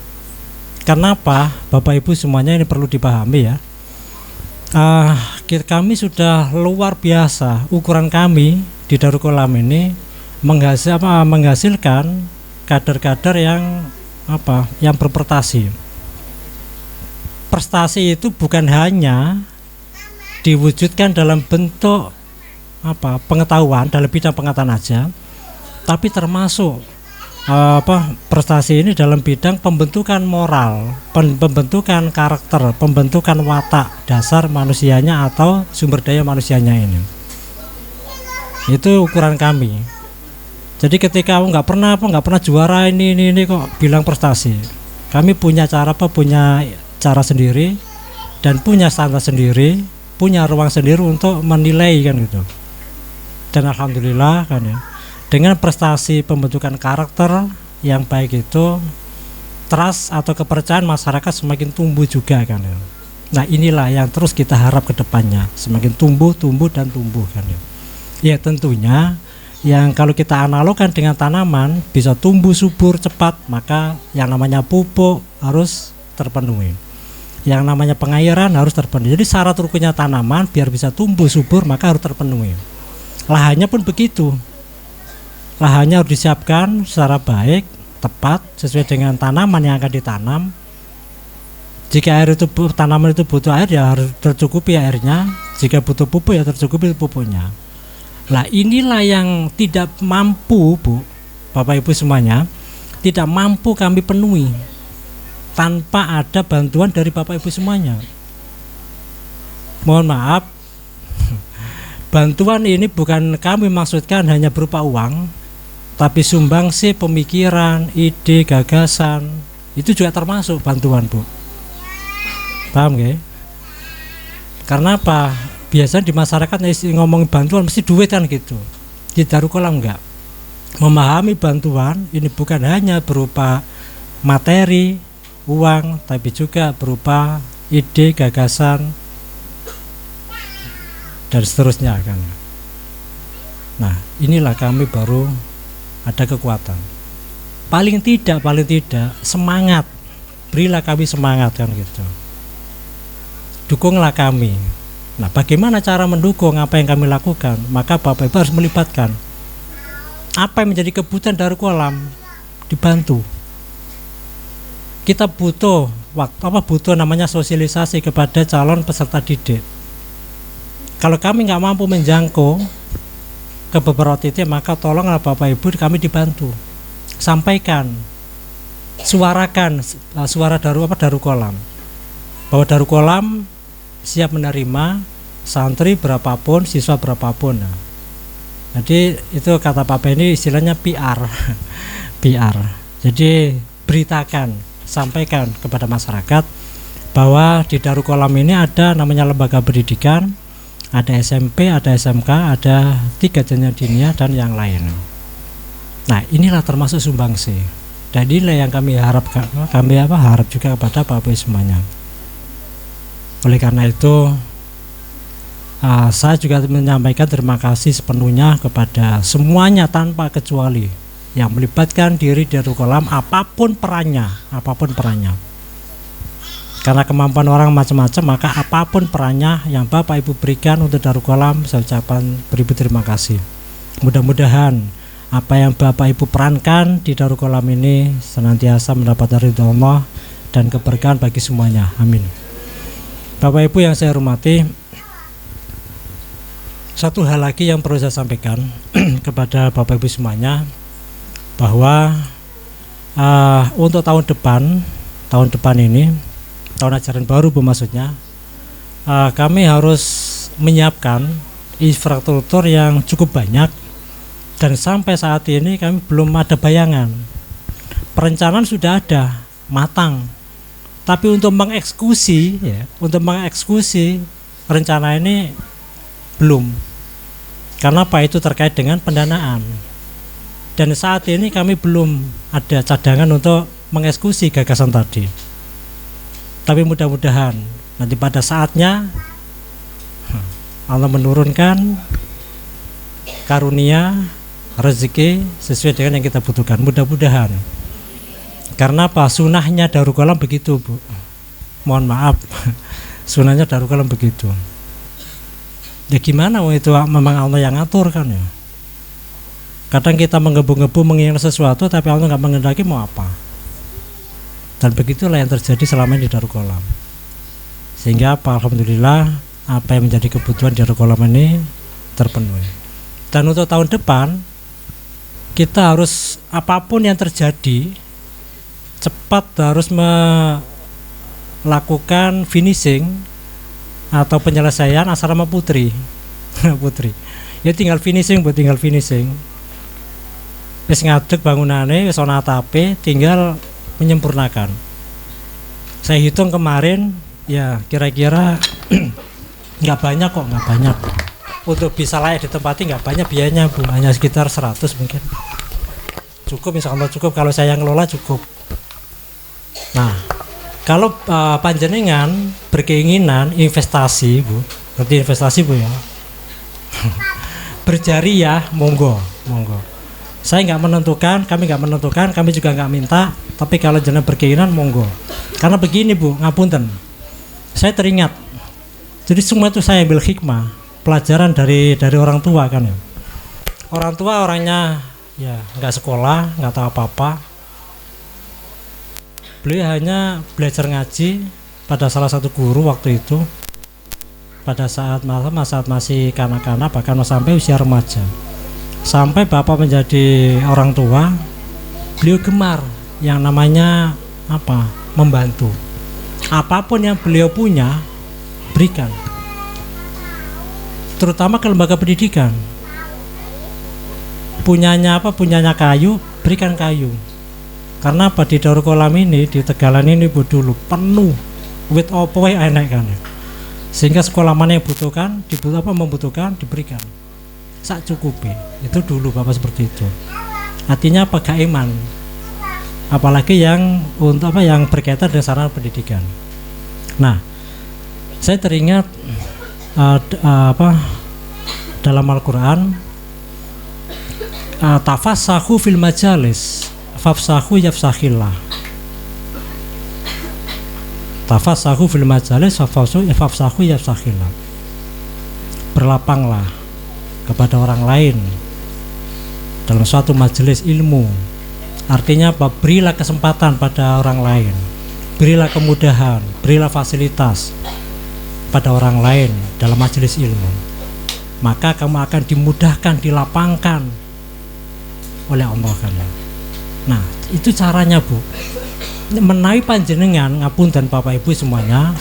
Kenapa? Bapak Ibu semuanya ini perlu dipahami ya. Kami sudah luar biasa, ukuran kami di Darul Qalam ini menghasilkan kader-kader yang berprestasi. Prestasi itu bukan hanya diwujudkan dalam bentuk pengetahuan, dalam bidang pengetahuan aja, tapi termasuk prestasi ini dalam bidang pembentukan moral, pembentukan karakter, pembentukan watak dasar manusianya atau sumber daya manusianya ini. Itu ukuran kami. Jadi ketika nggak pernah juara ini kok bilang prestasi. Kami punya cara sendiri dan punya standar sendiri punya ruang sendiri untuk menilai kan gitu. Dan alhamdulillah kan ya, dengan prestasi pembentukan karakter yang baik itu, trust atau kepercayaan masyarakat semakin tumbuh juga kan ya. Nah inilah yang terus kita harap ke depannya, semakin tumbuh dan tumbuh kan ya. Ya tentunya yang kalau kita analogkan dengan tanaman bisa tumbuh subur cepat, maka yang namanya pupuk harus terpenuhi, yang namanya pengairan harus terpenuhi. Jadi syarat rukunnya tanaman biar bisa tumbuh subur maka harus terpenuhi. Lahannya pun begitu, lahannya harus disiapkan secara baik, tepat, sesuai dengan tanaman yang akan ditanam. Jika air itu tanaman itu butuh air ya harus tercukupi airnya, jika butuh pupuk ya tercukupi pupuknya. Lah inilah yang tidak mampu, Bu, Bapak Ibu semuanya, tidak mampu kami penuhi tanpa ada bantuan dari Bapak Ibu semuanya. Mohon maaf, bantuan ini bukan kami maksudkan hanya berupa uang, tapi sumbangsi pemikiran, ide, gagasan, itu juga termasuk bantuan, Bu. Paham gak? Karena apa? Biasanya di masyarakat ngomong bantuan mesti duit kan gitu. Di Darul Qalam enggak. Memahami bantuan ini bukan hanya berupa materi, uang, tapi juga berupa ide, gagasan, dan seterusnya kan. Nah, inilah kami baru ada kekuatan. Paling tidak semangat. Berilah kami semangat kan gitu. Dukunglah kami. Nah, bagaimana cara mendukung apa yang kami lakukan? Maka Bapak Ibu harus melibatkan apa yang menjadi kebutuhan Darul Qalam, dibantu. Kita butuh butuh namanya sosialisasi kepada calon peserta didik. Kalau kami nggak mampu menjangkau ke beberapa titik, maka tolonglah Bapak Ibu kami dibantu. Sampaikan, suarakan suara Darul Qalam bahwa Darul Qalam siap menerima santri berapapun, siswa berapapun. Nah, jadi itu kata Pak Beni istilahnya PR. PR. Jadi beritakan, sampaikan kepada masyarakat bahwa di Darul Qalam ini ada namanya lembaga pendidikan, ada SMP, ada SMK, ada 3 jenjang diniyah dan yang lain. Nah, inilah termasuk sumbangsi. Dan inilah yang kami harapkan, harap juga kepada Bapak Ibu semuanya. Oleh karena itu saya juga menyampaikan terima kasih sepenuhnya kepada semuanya tanpa kecuali yang melibatkan diri di Darul Qalam apapun perannya. Karena kemampuan orang macam-macam, maka apapun perannya yang Bapak Ibu berikan untuk Darul Qalam, saya ucapkan beribu terima kasih. Mudah-mudahan apa yang Bapak Ibu perankan di Darul Qalam ini senantiasa mendapat ridho Allah dan keberkahan bagi semuanya. Amin. Bapak Ibu yang saya hormati, satu hal lagi yang perlu saya sampaikan kepada Bapak Ibu semuanya, bahwa untuk tahun depan ini, tahun ajaran baru Bu maksudnya, kami harus menyiapkan infrastruktur yang cukup banyak, dan sampai saat ini kami belum ada bayangan. Perencanaan sudah ada, matang. Tapi untuk mengeksekusi rencana ini belum. Karena apa? Itu terkait dengan pendanaan. Dan saat ini kami belum ada cadangan untuk mengeksekusi gagasan tadi. Tapi mudah-mudahan nanti pada saatnya Allah menurunkan karunia rezeki sesuai dengan yang kita butuhkan. Mudah-mudahan. Karena apa? Sunahnya Darul Qalam begitu, Bu. Mohon maaf, sunahnya Darul Qalam begitu. Ya gimana, itu memang Allah yang ngatur kan ya. Kadang kita menggebu-gebu menginginkan sesuatu, tapi Allah nggak mengendaki mau apa. Dan begitulah yang terjadi selama ini di Darul Qalam. Sehingga apa? Alhamdulillah apa yang menjadi kebutuhan Darul Qalam ini terpenuhi. Dan untuk tahun depan kita harus apapun yang terjadi cepat harus melakukan finishing atau penyelesaian asrama putri. Putri. Ya tinggal finishing. Wis ngadeg bangunane, wis ana atape, tinggal menyempurnakan. Saya hitung kemarin ya kira-kira Nggak banyak kok, nggak banyak. Untuk bisa layak ditempati nggak banyak biayanya Bu, hanya sekitar 100 mungkin. Cukup, insya Allah cukup, kalau saya yang ngelola cukup. Nah, kalau panjenengan berkeinginan investasi Bu, berarti investasi Bu ya, berjariah, monggo. Saya nggak menentukan, kami juga nggak minta, tapi kalau jenengan berkeinginan monggo. Karena begini Bu, ngapunten, saya teringat, jadi semua itu saya ambil hikmah, pelajaran dari orang tua kan ya. Orang tua orangnya ya nggak sekolah, nggak tahu apa-apa. Beliau hanya belajar ngaji pada salah satu guru waktu itu, pada saat masih kanak-kanak, bahkan sampai usia remaja. Sampai bapak menjadi orang tua, beliau gemar yang namanya membantu. Apapun yang beliau punya, berikan. Terutama ke lembaga pendidikan. Punyanya kayu, berikan kayu. Karena di Darul Qalam ini, di Tegalan ini dulu penuh with opo enak kan. Sehingga sekolah mana yang membutuhkan diberikan. Sak cukupi. Itu dulu bapak seperti itu. Artinya gak iman. Apalagi yang yang berkaitan dengan sarana pendidikan. Nah, saya teringat dalam Al-Quran, tafassahu fil majalis fafsahu yafsahillah. Tafassahu fil majalis fafsahu yafsahillah. Berlapanglah kepada orang lain dalam suatu majelis ilmu. Artinya berilah kesempatan pada orang lain, berilah kemudahan, berilah fasilitas pada orang lain dalam majelis ilmu, maka kamu akan dimudahkan, dilapangkan oleh Allah kan. Nah, itu caranya Bu. Menawi panjenengan, ngapunten Bapak Ibu semuanya,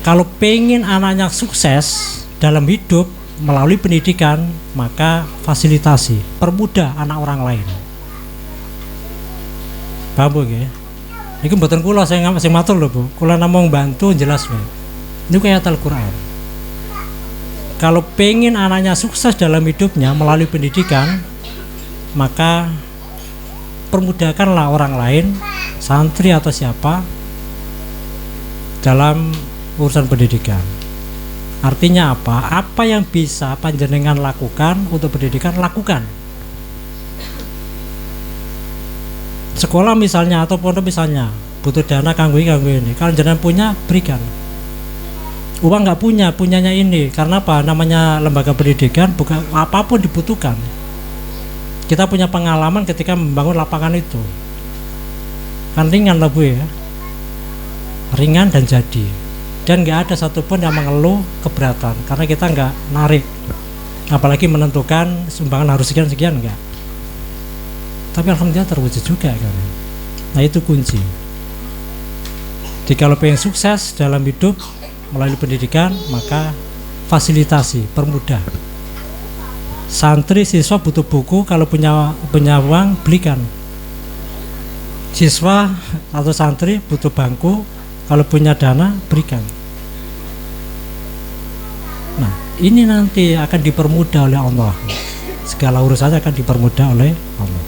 kalau pengen anaknya sukses dalam hidup melalui pendidikan, maka fasilitasi, permudah anak orang lain. Paham Bu nggih? Iki mboten kula sing matur lho Bu. Kula namung bantu jelas lho. Ini kayak Al-Quran. Kalau pengen anaknya sukses dalam hidupnya melalui pendidikan, maka permudahkanlah orang lain, santri atau siapa, dalam urusan pendidikan. Artinya apa? Apa yang bisa panjenengan lakukan untuk pendidikan, lakukan. Sekolah misalnya atau pondok misalnya butuh dana kanggo ini. Kalau jenengan punya, berikan. Uang nggak punyanya ini. Karena apa? Namanya lembaga pendidikan, bukan apapun dibutuhkan. Kita punya pengalaman ketika membangun lapangan itu. Kan ringan lah Bu ya. Ringan dan jadi. Dan nggak ada satupun yang mengeluh keberatan karena kita nggak narik, apalagi menentukan sumbangan harus sekian enggak. Tapi alhamdulillah terwujud juga kan. Nah itu kunci. Jadi kalau pengen sukses dalam hidup melalui pendidikan, maka fasilitasi, permudah. Santri siswa butuh buku, kalau punya uang belikan. Siswa atau santri butuh bangku, kalau punya dana berikan. Nah, ini nanti akan dipermudah oleh Allah. Segala urusannya akan dipermudah oleh Allah.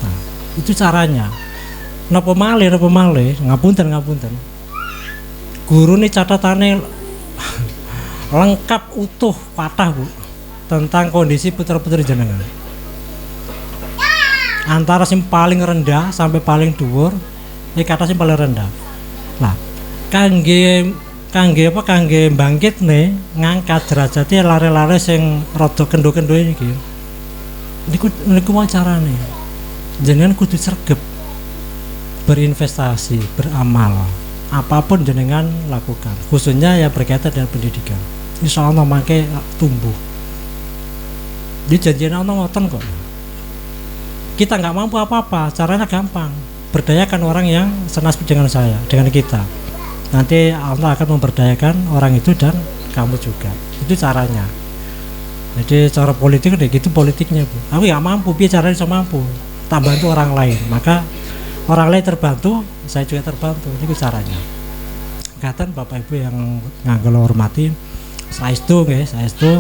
Nah, itu caranya. Napa malih, ngapunten. Guru ini catatannya lengkap utuh patah Bu tentang kondisi putra-putri jenengan. Antara yang paling rendah sampai paling dhuwur, kata yang paling rendah. Nah, kangge bangkit nih ngangkat derajatnya lare-lare sing rada kendo-kendo iki. Niku mau carane. Jenengan kudu sregep berinvestasi, beramal. Apapun jenengan lakukan, khususnya yang berkaitan dengan pendidikan. Insya Allah mangke tumbuh. Di janjian Allah ngoten kok. Kita nggak mampu apa-apa, caranya gampang. Berdayakan orang yang senasib dengan saya, dengan kita. Nanti Allah akan memberdayakan orang itu dan kamu juga. Itu caranya. Jadi cara politik kayak gitu politiknya Bu. Aku nggak mampu, biar caranya bisa mampu. Tak bantu orang lain, maka orang lain terbantu, saya juga terbantu. Ini caranya. Katan Bapak Ibu yang nganggo hormati, saestu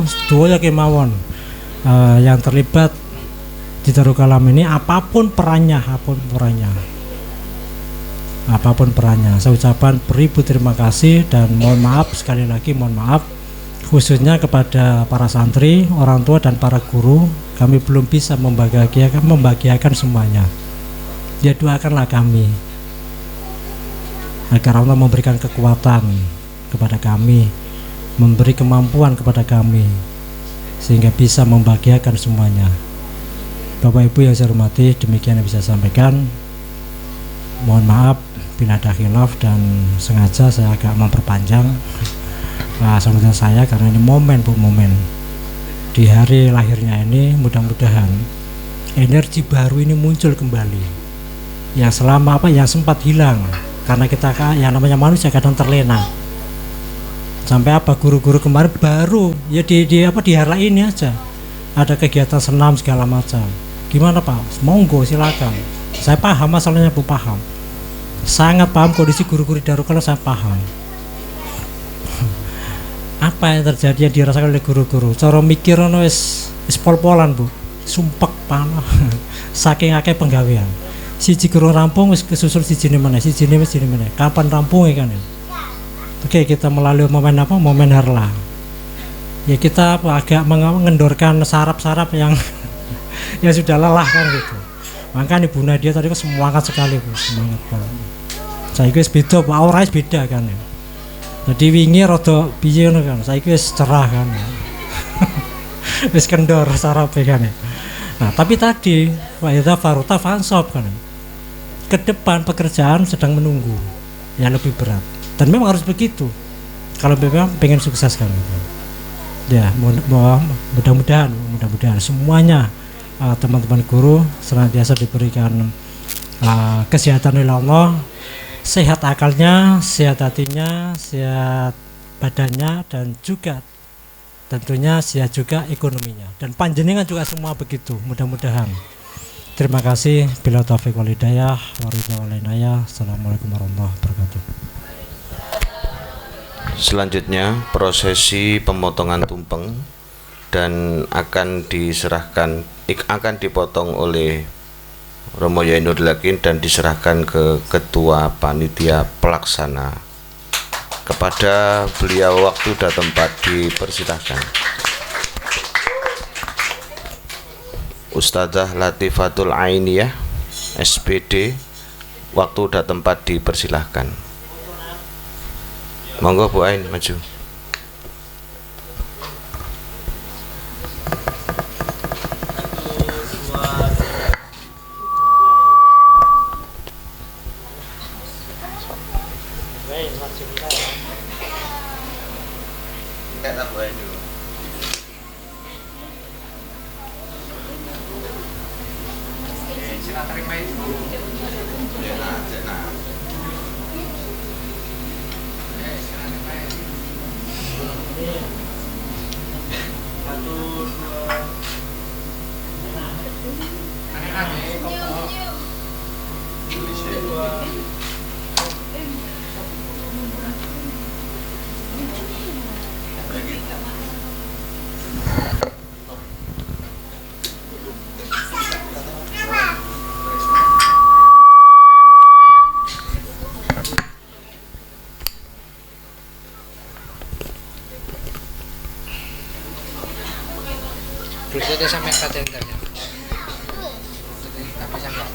sedaya kemawon yang terlibat di Darul Kalam ini apapun perannya. Saya ucapkan beribu terima kasih dan mohon maaf sekali lagi, mohon maaf khususnya kepada para santri, orang tua dan para guru. Kami belum bisa membahagiakan semuanya. Ya doakanlah kami agar Allah memberikan kekuatan kepada kami, memberi kemampuan kepada kami sehingga bisa membahagiakan semuanya. Bapak Ibu yang saya hormati, demikian yang bisa saya sampaikan. Mohon maaf bila ada khilaf dan sengaja saya agak memperpanjang sambutan saya karena ini momen di hari lahirnya ini. Mudah-mudahan energi baru ini muncul kembali yang sempat hilang karena kita yang namanya manusia kadang terlena. Sampai guru-guru kemarin baru ya di hari ini aja ada kegiatan senam segala macam. Gimana Pak? Monggo silakan. Saya paham masalahnya Bu, paham. Sangat paham kondisi guru-guru di Darul Kalam, saya paham. Apa yang terjadi yang dirasakan oleh guru-guru? Cara mikir wis pol-polan Bu. Sumpek panah. Saking akeh penggawean. Siji guru rampung wis kesusul sijine meneh. Kapan rampungnya kan ya? Oke, kita melalui momen harlah. Ya kita agak mengendorkan saraf-saraf yang yang sudah lelah kan gitu. Makanya Ibu Nadia tadi semangat sekali Bu, semangat banget. Saya wis beda, aura wis beda kan ya. Jadi wingi rada piye ngono kan, saiki wis cerah kan. Wis kendor sarape kan ya. Nah, tapi tadi Pak Yudha Faruta Fansop kan. Ke depan pekerjaan sedang menunggu yang lebih berat. Dan memang harus begitu. Kalau memang pengen sukses kan. Ya, mudah-mudahan semuanya teman-teman guru senantiasa diberikan kesehatan oleh Allah, sehat akalnya, sehat hatinya, sehat badannya, dan juga tentunya sehat juga ekonominya. Dan panjenengan juga semua begitu, mudah-mudahan. Terima kasih. Bila taufiq wal hidayah, waridha. Assalamualaikum warahmatullahi wabarakatuh. Selanjutnya prosesi pemotongan tumpeng dan akan dipotong oleh Romo Yai Nurul Yakin dan diserahkan ke Ketua Panitia Pelaksana. Kepada beliau waktu dan tempat dipersilahkan. Ustadzah Latifatul Ainiyah SPD, waktu dan tempat dipersilahkan. Monggo Bu Ain maju. Berikutnya sampai kata yang tadi. Apa sampai?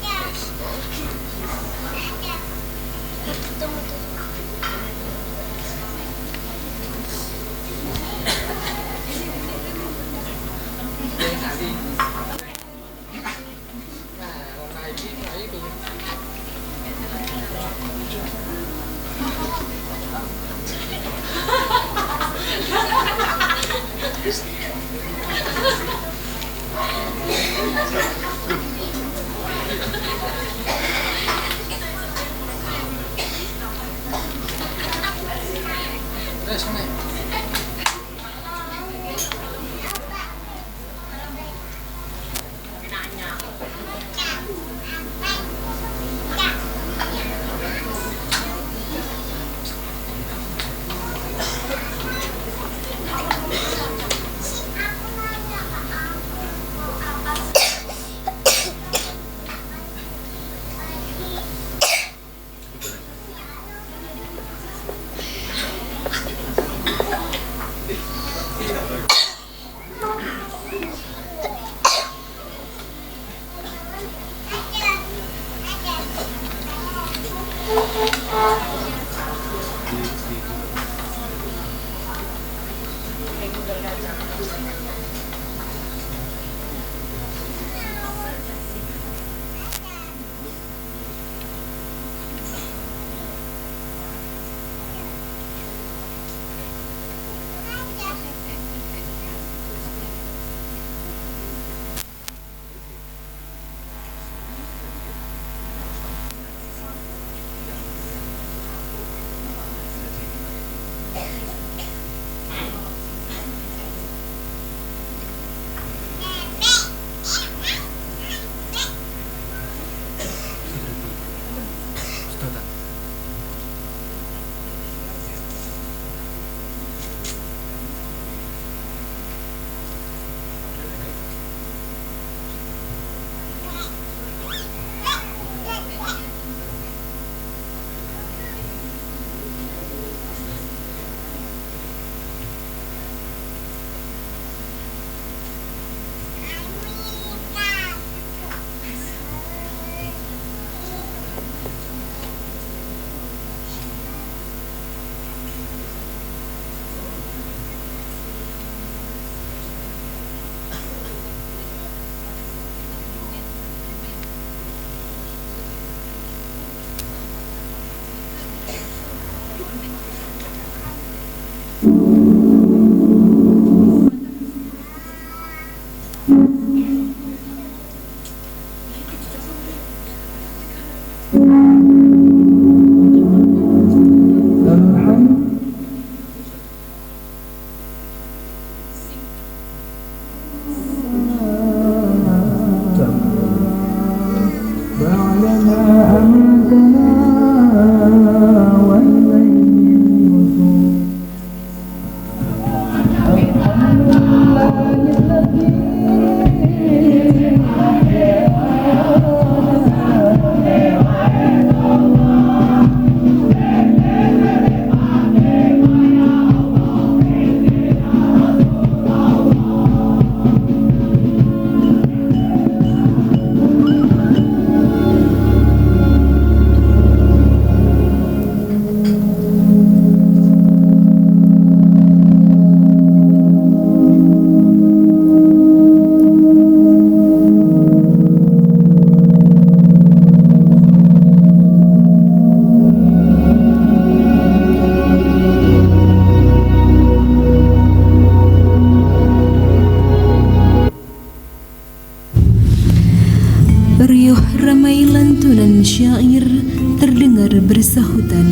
syair terdengar bersahutan,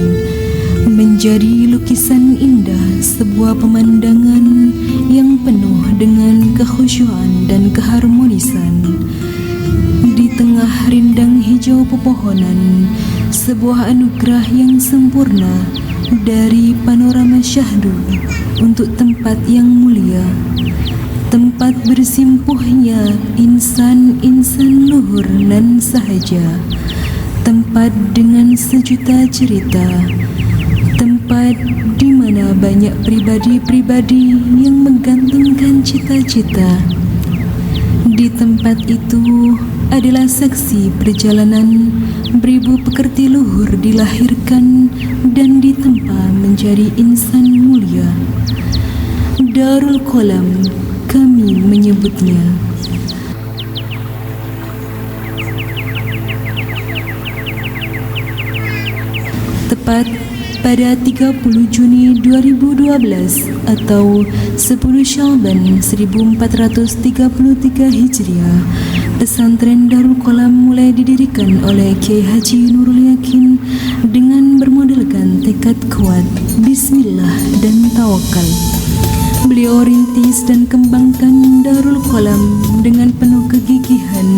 menjadi lukisan indah sebuah pemandangan yang penuh dengan kekhusyuan dan keharmonisan. Di tengah rindang hijau pepohonan, sebuah anugerah yang sempurna dari panorama syahdu untuk tempat yang mulia, tempat bersimpuhnya insan-insan luhur nan sahaja, tempat dengan sejuta cerita, tempat di mana banyak pribadi-pribadi yang menggantungkan cita-cita. Di tempat itu adalah saksi perjalanan beribu pekerti luhur dilahirkan dan ditempa menjadi insan mulia. Darul Qalam kami menyebutnya. Tepat pada 30 Juni 2012 atau 10 Sya'ban 1433 Hijriah, pesantren Darul Qalam mulai didirikan oleh Kiai Haji Nurul Yakin dengan bermodalkan tekad kuat, bismillah dan tawakal. Beliau rintis dan kembangkan Darul Qalam dengan penuh kegigihan,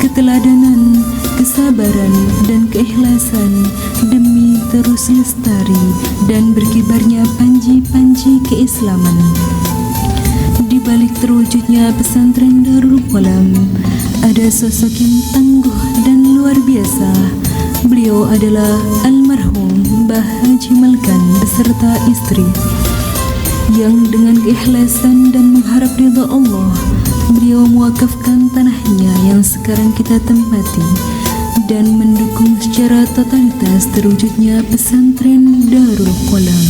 keteladanan, kesabaran dan keikhlasan demi terus lestari dan berkibarnya panji-panji keislaman. Di balik terwujudnya pesantren Darul Qalam ada sosok yang tangguh dan luar biasa. Beliau adalah almarhum Mbah Haji Malkan beserta istri, yang dengan keikhlasan dan mengharap ridha Allah, beliau mewakafkan tanahnya yang sekarang kita tempati dan mendukung secara totalitas terwujudnya pesantren Darul Qalam.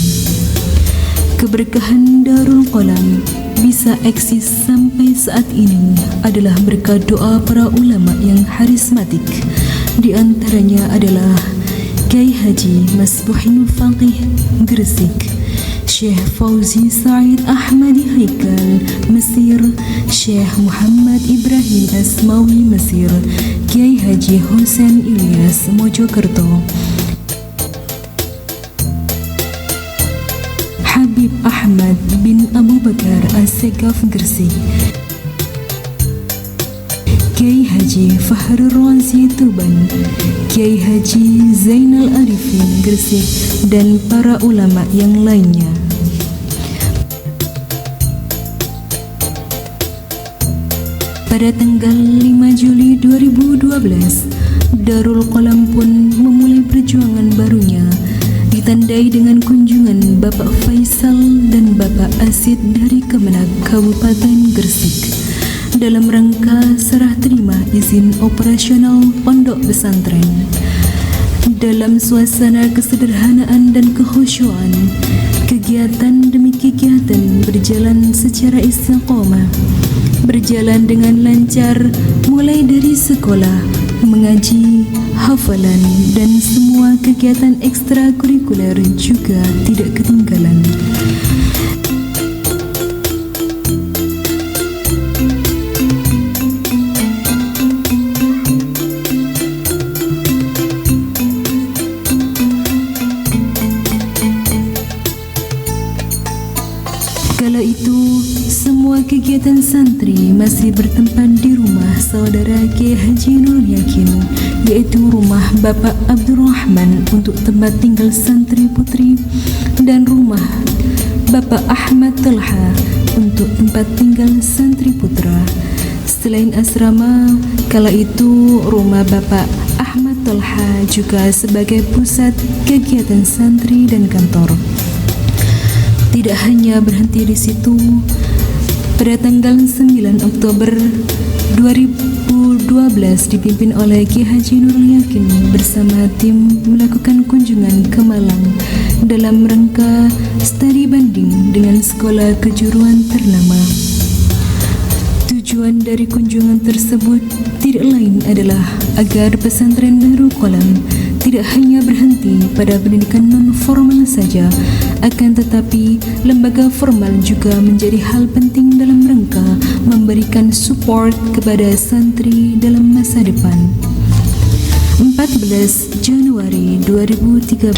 Keberkahan Darul Qalam bisa eksis sampai saat ini adalah berkat doa para ulama yang harismatik. Di antaranya adalah Kiai Haji Masbuhinul Faqih Gresik, Syekh Fauzi Said Ahmadi Haikal Mesir, Syekh Muhammad Ibrahim Asmawi Mesir, Kiai Haji Husain Ilyas Mojokerto, Habib Ahmad bin Abu Bakar As-Segaf Gresik, Kiai Haji Fahrul Razi Tuban, Kiai Haji Zainal Arifin Gresik, dan para ulama yang lainnya. Pada tanggal 5 Juli 2012, Darul Qalam pun memulai perjuangan barunya, ditandai dengan kunjungan Bapak Faisal dan Bapak Asid dari Kemenak Kabupaten Gresik dalam rangka serah terima izin operasional pondok pesantren. Dalam suasana kesederhanaan dan kekhusyuan, kegiatan demi kegiatan berjalan secara istiqomah, berjalan dengan lancar, mulai dari sekolah, mengaji, hafalan, dan semua kegiatan ekstrakurikuler juga tidak ketinggalan. Kala itu, semua kegiatan santri masih bertempat di rumah saudara Kiai Haji Nurul Yakin, yaitu rumah Bapak Abdurrahman untuk tempat tinggal santri putri dan rumah Bapak Ahmad Talha untuk tempat tinggal santri putra. Selain asrama, kala itu rumah Bapak Ahmad Talha juga sebagai pusat kegiatan santri dan kantor. Tidak hanya berhenti di situ, pada tanggal 9 Oktober 2012 dipimpin oleh Kiai Haji Nurul Yakin bersama tim melakukan kunjungan ke Malang dalam rangka studi banding dengan sekolah kejuruan ternama. Tujuan dari kunjungan tersebut tidak lain adalah agar pesantren Darul Qalam tidak hanya berhenti pada pendidikan non-formal saja, akan tetapi lembaga formal juga menjadi hal penting dalam rangka memberikan support kepada santri dalam masa depan. 14 Januari 2013.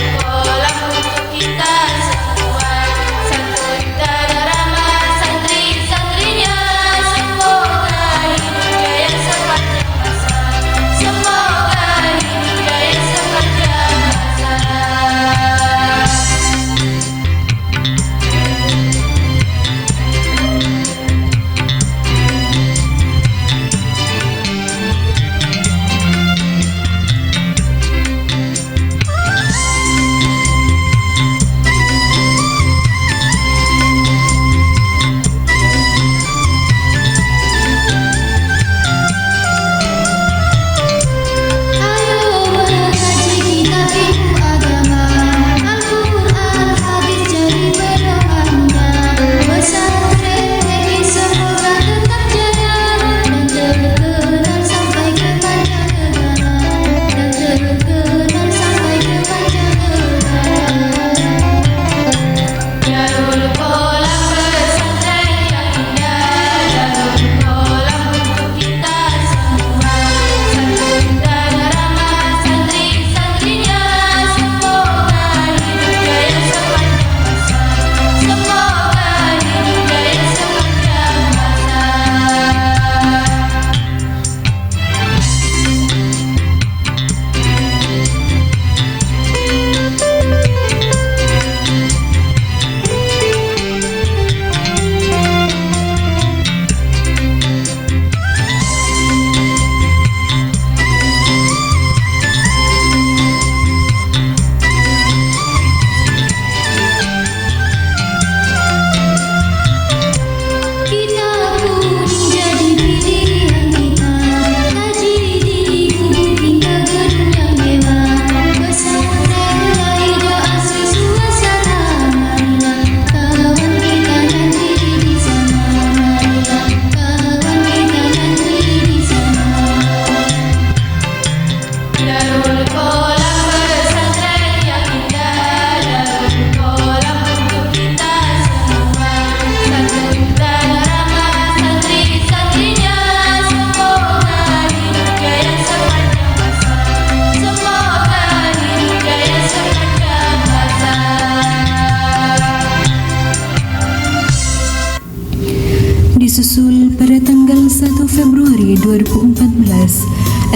Disusul pada tanggal 1 Februari 2014,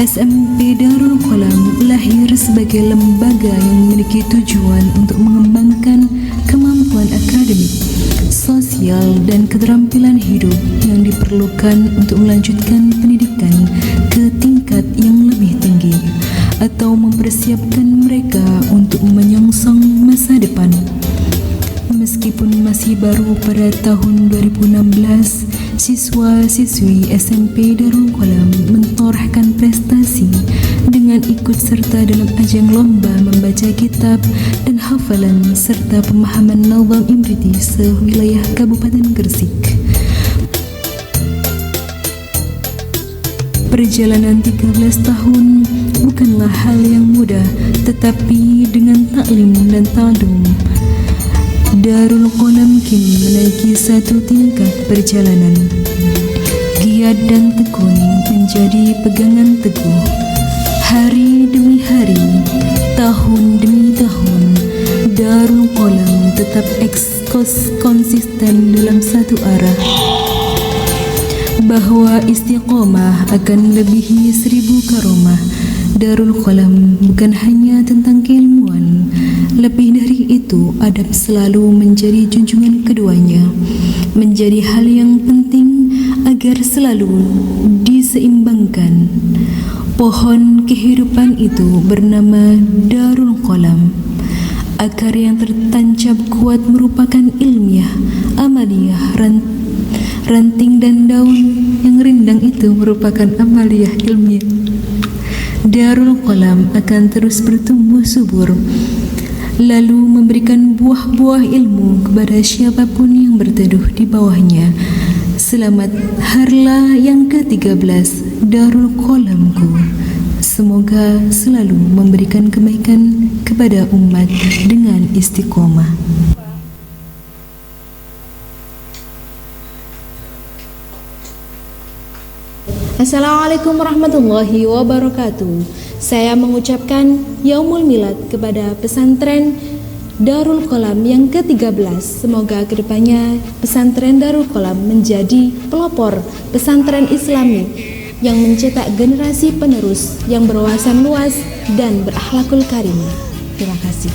SMP Darul Qalam lahir sebagai lembaga yang memiliki tujuan untuk mengembangkan kemampuan akademik, sosial, dan keterampilan hidup yang diperlukan untuk melanjutkan pendidikan ke tingkat yang lebih tinggi atau mempersiapkan mereka untuk menyongsong masa depan. Meskipun masih baru pada tahun 2016, siswa-siswi SMP Darul Qalam mentorehkan prestasi dengan ikut serta dalam ajang lomba membaca kitab dan hafalan serta pemahaman Nazam Imriti sewilayah Kabupaten Gresik. Perjalanan 13 tahun bukanlah hal yang mudah, tetapi dengan taklim dan ta'allum, Darul Qalam kini menaiki satu tingkat perjalanan. Giat dan tekun menjadi pegangan teguh. Hari demi hari, tahun demi tahun, Darul Qalam tetap konsisten dalam satu arah, bahwa istiqomah akan lebihi 1000 karomah. Darul Qalam bukan hanya tentang keilmuan, lebih dari itu adab selalu menjadi junjungan keduanya, menjadi hal yang penting agar selalu diseimbangkan. Pohon kehidupan itu bernama Darul Qalam. Akar yang tertancap kuat merupakan ilmiah, amaliyah, ranting dan daun yang rindang itu merupakan amaliyah ilmiah. Darul Qalam akan terus bertumbuh subur, lalu memberikan buah-buah ilmu kepada siapapun yang berteduh di bawahnya. Selamat Harlah yang ke-13 Darul Qalamku. Semoga selalu memberikan kebaikan kepada umat dengan istiqomah. Assalamualaikum warahmatullahi wabarakatuh. Saya mengucapkan Yaumul Milad kepada pesantren Darul Qolam yang ke-13. Semoga kedepannya pesantren Darul Qolam menjadi pelopor pesantren Islami yang mencetak generasi penerus yang berwawasan luas dan berakhlakul karimah. Terima kasih.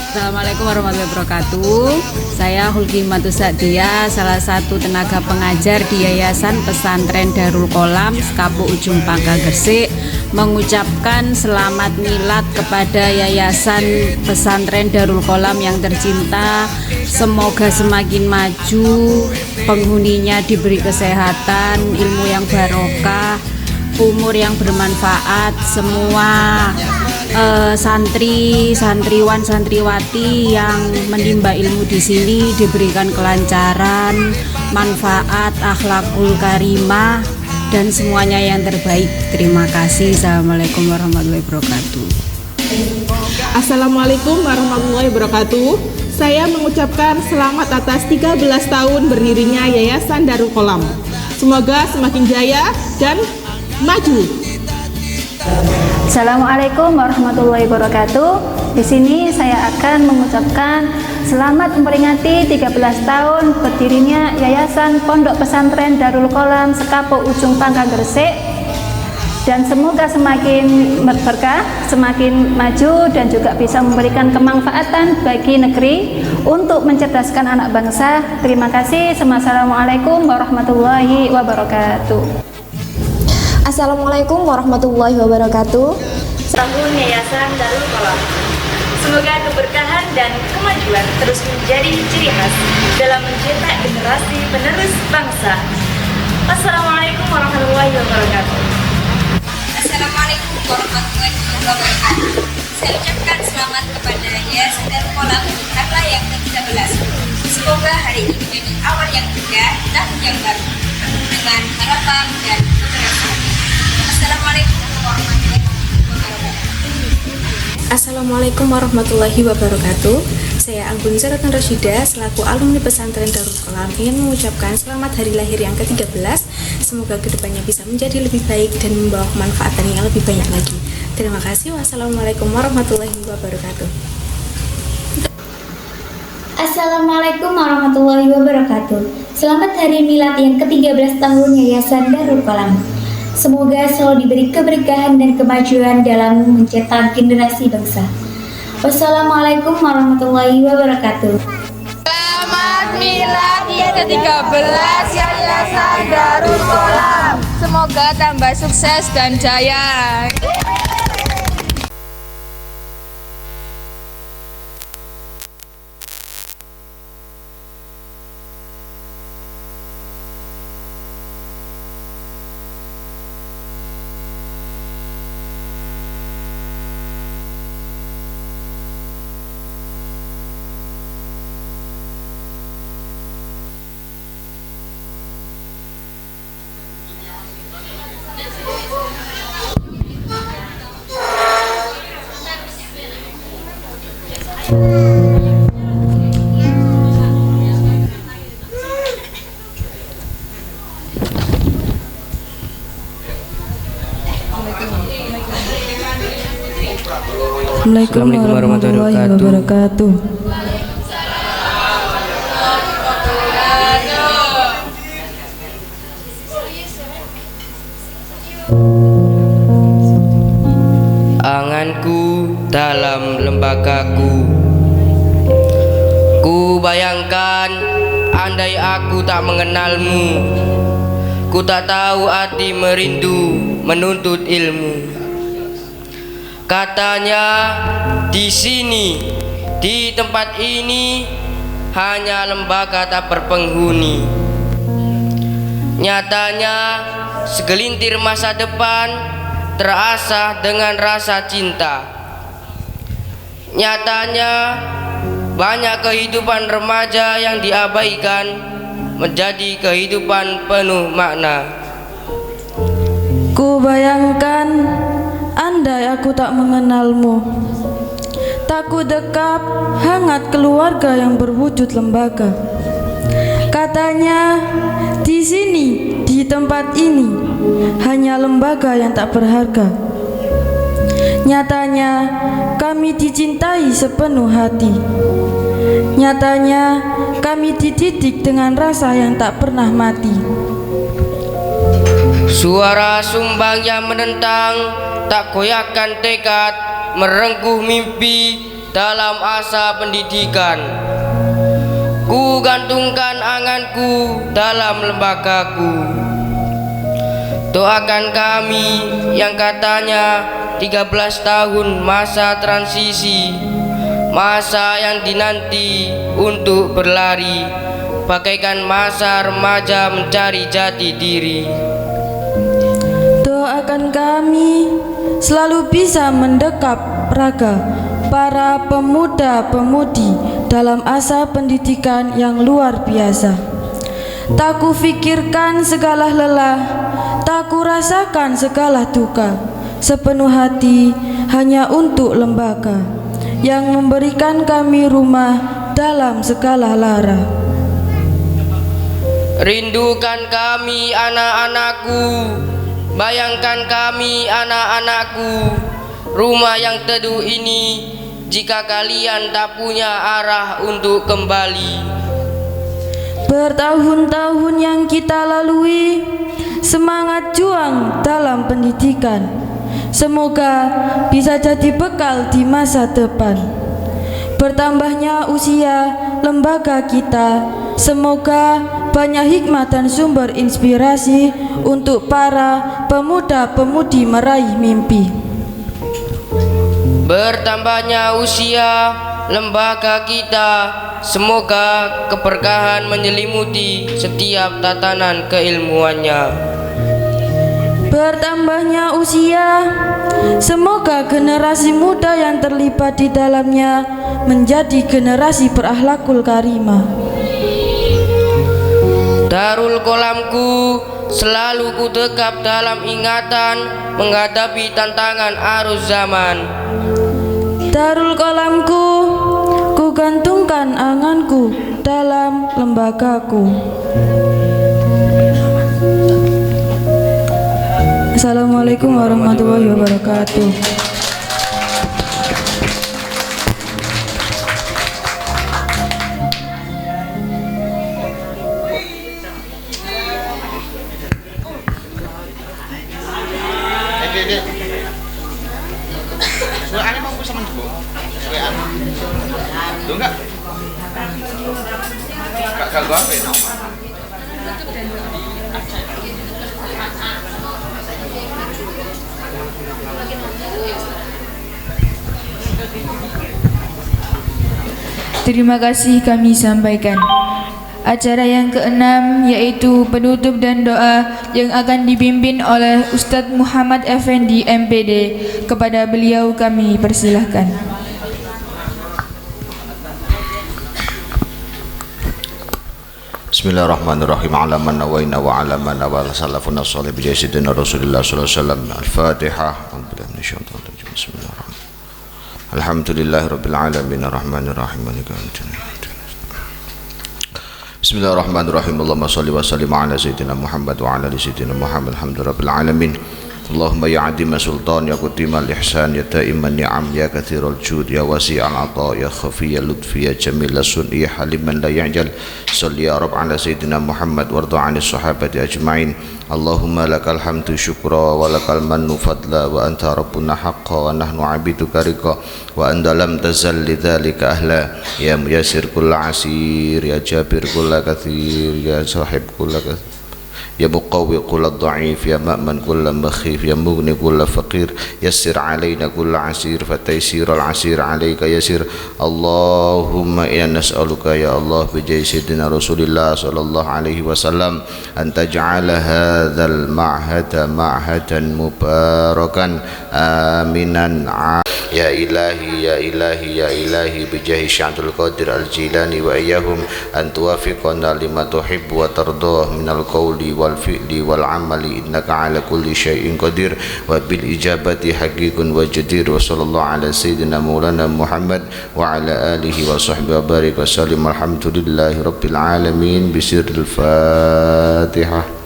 Assalamualaikum warahmatullahi wabarakatuh. Saya Hulki Matusadia, salah satu tenaga pengajar di Yayasan Pesantren Darul Qolam Sekapo Ujung Pangkal Gresik, mengucapkan selamat milad kepada Yayasan Pesantren Darul Qolam yang tercinta. Semoga semakin maju, penghuninya diberi kesehatan, ilmu yang barokah, umur yang bermanfaat, semua santriwan santriwati yang menimba ilmu di sini diberikan kelancaran, manfaat, akhlakul karimah, dan semuanya yang terbaik. Terima kasih. Assalamualaikum warahmatullahi wabarakatuh. Assalamualaikum warahmatullahi wabarakatuh. Saya mengucapkan selamat atas 13 tahun berdirinya Yayasan Darul Qolam. Semoga semakin jaya dan maju. Assalamualaikum warahmatullahi wabarakatuh. Di sini saya akan mengucapkan selamat memperingati 13 tahun berdirinya Yayasan Pondok Pesantren Darul Qolam Sekapo Ujung Pangkal Gresik, dan semoga semakin berkah, semakin maju, dan juga bisa memberikan kemanfaatan bagi negeri untuk mencerdaskan anak bangsa. Terima kasih. Assalamualaikum warahmatullahi wabarakatuh. Assalamualaikum warahmatullahi wabarakatuh. Tahun Yayasan Darul Qolam. Semoga keberkahan dan kemajuan terus menjadi ciri khas dalam mencetak generasi penerus bangsa. Assalamualaikum warahmatullahi wabarakatuh. Assalamualaikum warahmatullahi wabarakatuh. Saya ucapkan selamat kepada Yayasan Darul Qolam Harlah yang ke-13. Semoga hari ini menjadi awal yang indah tahun yang baru dengan harapan dan keberkahan. Assalamualaikum warahmatullahi wabarakatuh. Assalamualaikum warahmatullahi wabarakatuh. Saya Anggun Zaratan Rasyida selaku alumni pesantren Darul Qolam ingin mengucapkan selamat hari lahir yang ke-13. Semoga kedepannya bisa menjadi lebih baik dan membawa kemanfaatan yang lebih banyak lagi. Terima kasih. Wassalamualaikum warahmatullahi wabarakatuh. Assalamualaikum warahmatullahi wabarakatuh. Selamat hari milad yang ke-13 tahun Yayasan Darul Qolam. Semoga selalu diberi keberkahan dan kemajuan dalam mencetak generasi bangsa. Wassalamualaikum warahmatullahi wabarakatuh. Selamat milad yang ke-13 Yayasan Darul Qolam. Semoga tambah sukses dan jaya. Assalamualaikum warahmatullahi wabarakatuh. Anganku dalam lembagaku, ku bayangkan andai aku tak mengenalmu, ku tak tahu arti merindu menuntut ilmu. Katanya di sini, di tempat ini hanya lembaga tak berpenghuni. Nyatanya segelintir masa depan terasah dengan rasa cinta. Nyatanya banyak kehidupan remaja yang diabaikan menjadi kehidupan penuh makna. Ku bayangkan andai aku tak mengenalmu, tak ku dekap hangat keluarga yang berwujud lembaga. Katanya di sini, di tempat ini hanya lembaga yang tak berharga. Nyatanya kami dicintai sepenuh hati. Nyatanya kami dididik dengan rasa yang tak pernah mati. Suara sumbang yang menentang tak goyahkan tekad, merengkuh mimpi dalam asa pendidikan. Ku gantungkan anganku dalam lembagaku. Doakan kami yang katanya 13 tahun masa transisi, masa yang dinanti untuk berlari, bagaikan masa remaja mencari jati diri. Doakan kami selalu bisa mendekap raga para pemuda-pemudi dalam asa pendidikan yang luar biasa. Tak kufikirkan segala lelah, tak kurasakan segala duka, sepenuh hati hanya untuk lembaga yang memberikan kami rumah dalam segala lara. Rindukan kami anak-anakku, bayangkan kami anak-anakku, rumah yang teduh ini jika kalian tak punya arah untuk kembali. Bertahun-tahun yang kita lalui, semangat juang dalam pendidikan, semoga bisa jadi bekal di masa depan. Bertambahnya usia lembaga kita, semoga banyak hikmah dan sumber inspirasi untuk para pemuda-pemudi meraih mimpi. Bertambahnya usia lembaga kita, semoga keberkahan menyelimuti setiap tatanan keilmuannya. Bertambahnya usia, semoga generasi muda yang terlibat di dalamnya menjadi generasi berakhlakul karimah. Darul Qolamku selalu ku dekap dalam ingatan menghadapi tantangan arus zaman. Darul Qolamku, ku gantungkan anganku dalam lembagaku. Assalamualaikum warahmatullahi wabarakatuh. Dek. Suaranya mau sama Joko? Suaranya. Tuh enggak? Enggak ganggu apa ya? Terima kasih kami sampaikan. Acara yang keenam yaitu penutup dan doa yang akan dipimpin oleh Ustadz Muhammad Effendi MPD. Kepada beliau kami persilahkan. Bismillahirrahmanirrahim. Ala man nawaina wa ala man nawala salafuna sholih bi sayyidina Rasulillah sallallahu alaihi wasallam. Al-Fatihah. Bismillahirrahmanirrahim. Alhamdulillahirabbil alamin arrahmanir rahim maliki yaumiddin. Bismillahirrahmanirrahim. Allahumma shalli wa sallim ala sayyidina Muhammad wa ala ali sayyidina Muhammad. Alhamdulillahirabbil alamin. Allahumma ya adima sultan ya qutimal ihsan ya ta'iman ni'am ya kathiral jud ya wasi'al ata ya khafiyya lutfi ya jamil sun'i ya haliman la ya'jal. Salli ya rab ala sayyidina Muhammad warda 'anil sahabati ajma'in. Allahumma lakal hamdu syukra wa lakal mannu fadla wa anta rabbuna haqqa wa nahnu 'abiduka riqa wa anta lam tazal lidzalika ahla. Ya muyassir kulla asir ya jabir kulla kathir ya sahib kulla kathir ya muqawwi kulla dha'if ya ma'man kulla makhif ya mughni kulla faqir yassir alaina kulla asir fataysirul asir alayka yasir. Allahumma inna nas'aluka ya Allah bijai sayyidina Rasulillah sallallahu alaihi wasallam an taj'ala hadzal ma'hada ma'hadan mubarakan aminan ya ilahi ya ilahi ya ilahi bijahi Syaikhul Qadir al-Jilani wa iyyahum an tuwafiqana lima tuhibbu wa tardah minal qawli wal fi'li wal amali innaka ala kulli syai'in qadir wa bil ijabati haqiqun wa jadir. Wa sallallahu ala sayyidina maulana Muhammad wa ala alihi wa sahbihi wa barik wa sallim. Alhamdulillahi rabbil alamin. Bisirril Fatihah.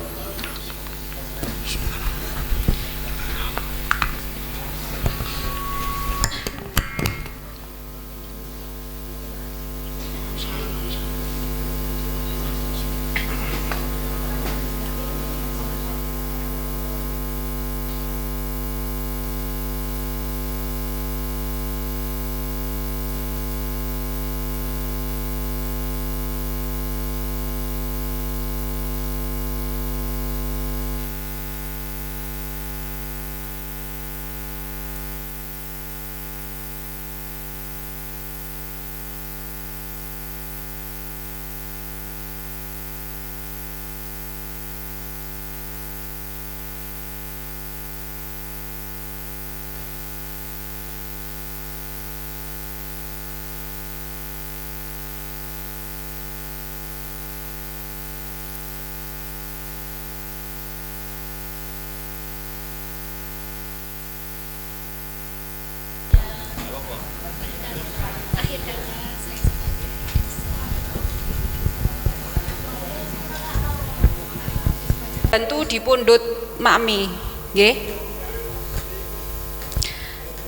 bantu dipundhut Makmi, nggih.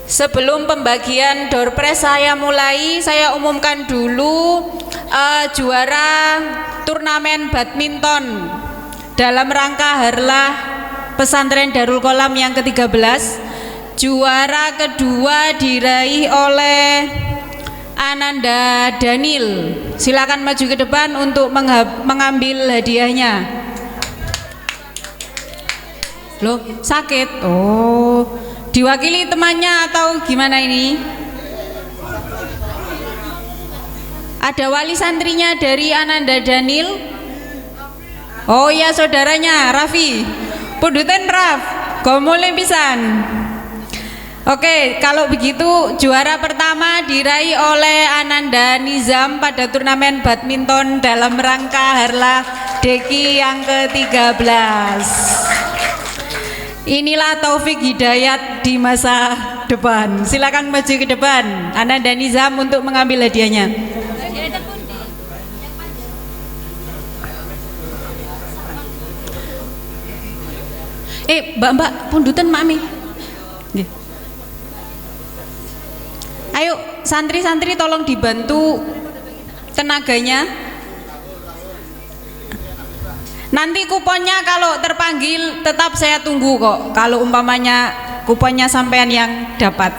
Sebelum pembagian door prize saya mulai, saya umumkan dulu juara turnamen badminton dalam rangka Harlah Pesantren Darul Qolam yang ke-13. Juara kedua diraih oleh Ananda Daniel. Silakan maju ke depan untuk mengambil hadiahnya. Loh, sakit? Oh, diwakili temannya atau gimana ini? Ada wali santrinya dari Ananda Daniel? Oh iya, saudaranya Raffi. Punduten Raf, gomole pisan. Oke, kalau begitu juara pertama diraih oleh Ananda Nizam pada turnamen badminton dalam rangka Harlah Deki yang ke-13. Inilah Taufik Hidayat di masa depan. Silakan maju ke depan Ananda Nizam untuk mengambil hadiahnya. Mbak, pundutan Mami. Ayo santri-santri tolong dibantu tenaganya. Nanti kuponnya kalau terpanggil tetap saya tunggu kok. Kalau umpamanya kuponnya sampean yang dapat.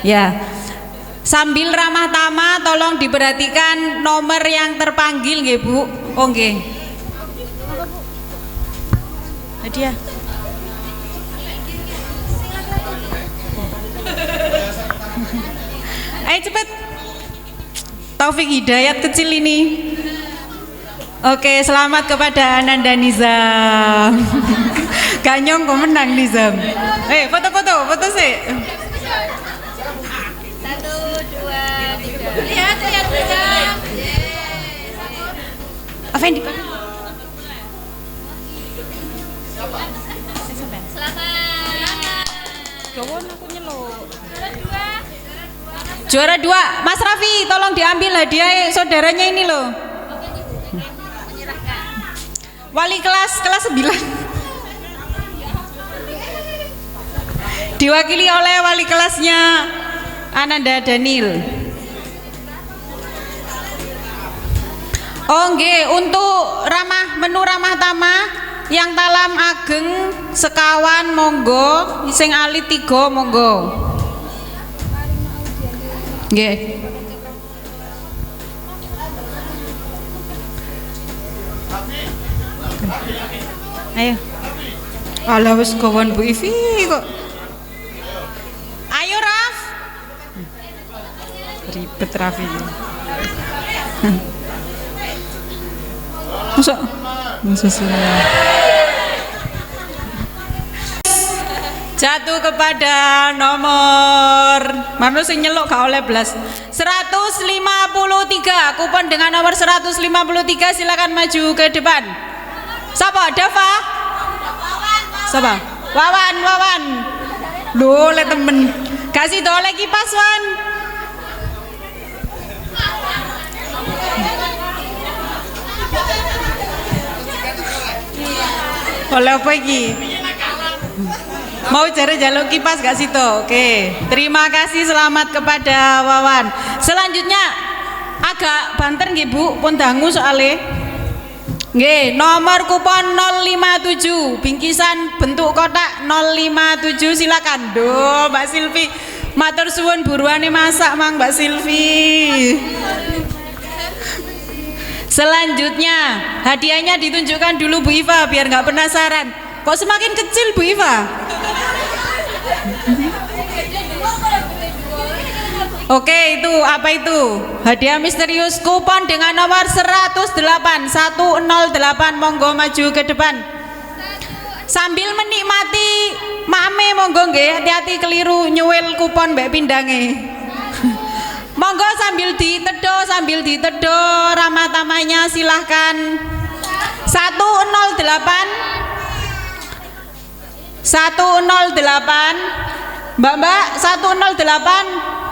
Ya. Sambil ramah tamah tolong diperhatikan nomor yang terpanggil nggih, Bu. Oh nggih. Hadiah. Ayo cepet. Taufik Hidayat kecil ini. Oke, selamat kepada Ananda Nizam. Ganyong kok menang Nizam. Foto sih. 1, 2, 3. Lihat Nizam. Afendi. Selamat. Gawon aku nyeluk. Juara 2, Mas Raffi, tolong diambil hadiah saudaranya ini loh. Wali kelas 9. Diwakili oleh wali kelasnya Ananda Daniel. Oh nggih, untuk menu ramah tamah yang talam ageng sekawan monggo, sing alit 3 monggo. Nggih. Ayo. Alah wis kawan Bu Ivi kok. Ayo Raf. Ribet Raf ini. Masuk. Jatuh kepada nomor mana sing nyeluk gak oleh belas 153. Kupon dengan nomor 153 silakan maju ke depan. Siapa? Dava? Siapa? Wawan. Loh, le temen. Kasih tau lagi pas Wan. Oleh apa iki? Mau cari jalur kipas gak situ? Oke, terima kasih, selamat kepada Wawan. Selanjutnya agak banter nggih Bu, pun dangu soalnya. Nggih, nomor kupon 057, bingkisan bentuk kotak 057 silakan. Duh, Mbak Silvi, matur suwun buruane masak Mang Mbak Silvi. Selanjutnya hadiahnya ditunjukkan dulu Bu Iva biar nggak penasaran. Kok semakin kecil Bu Iva? Oke, itu apa itu? Hadiah misterius kupon dengan nomor 108 monggo maju ke depan. Sambil menikmati mame monggo nggih, hati-hati keliru nyuwil kupon mbek pindange. Monggo sambil ditedo ramah tamahnya silahkan. 108 Mbak 108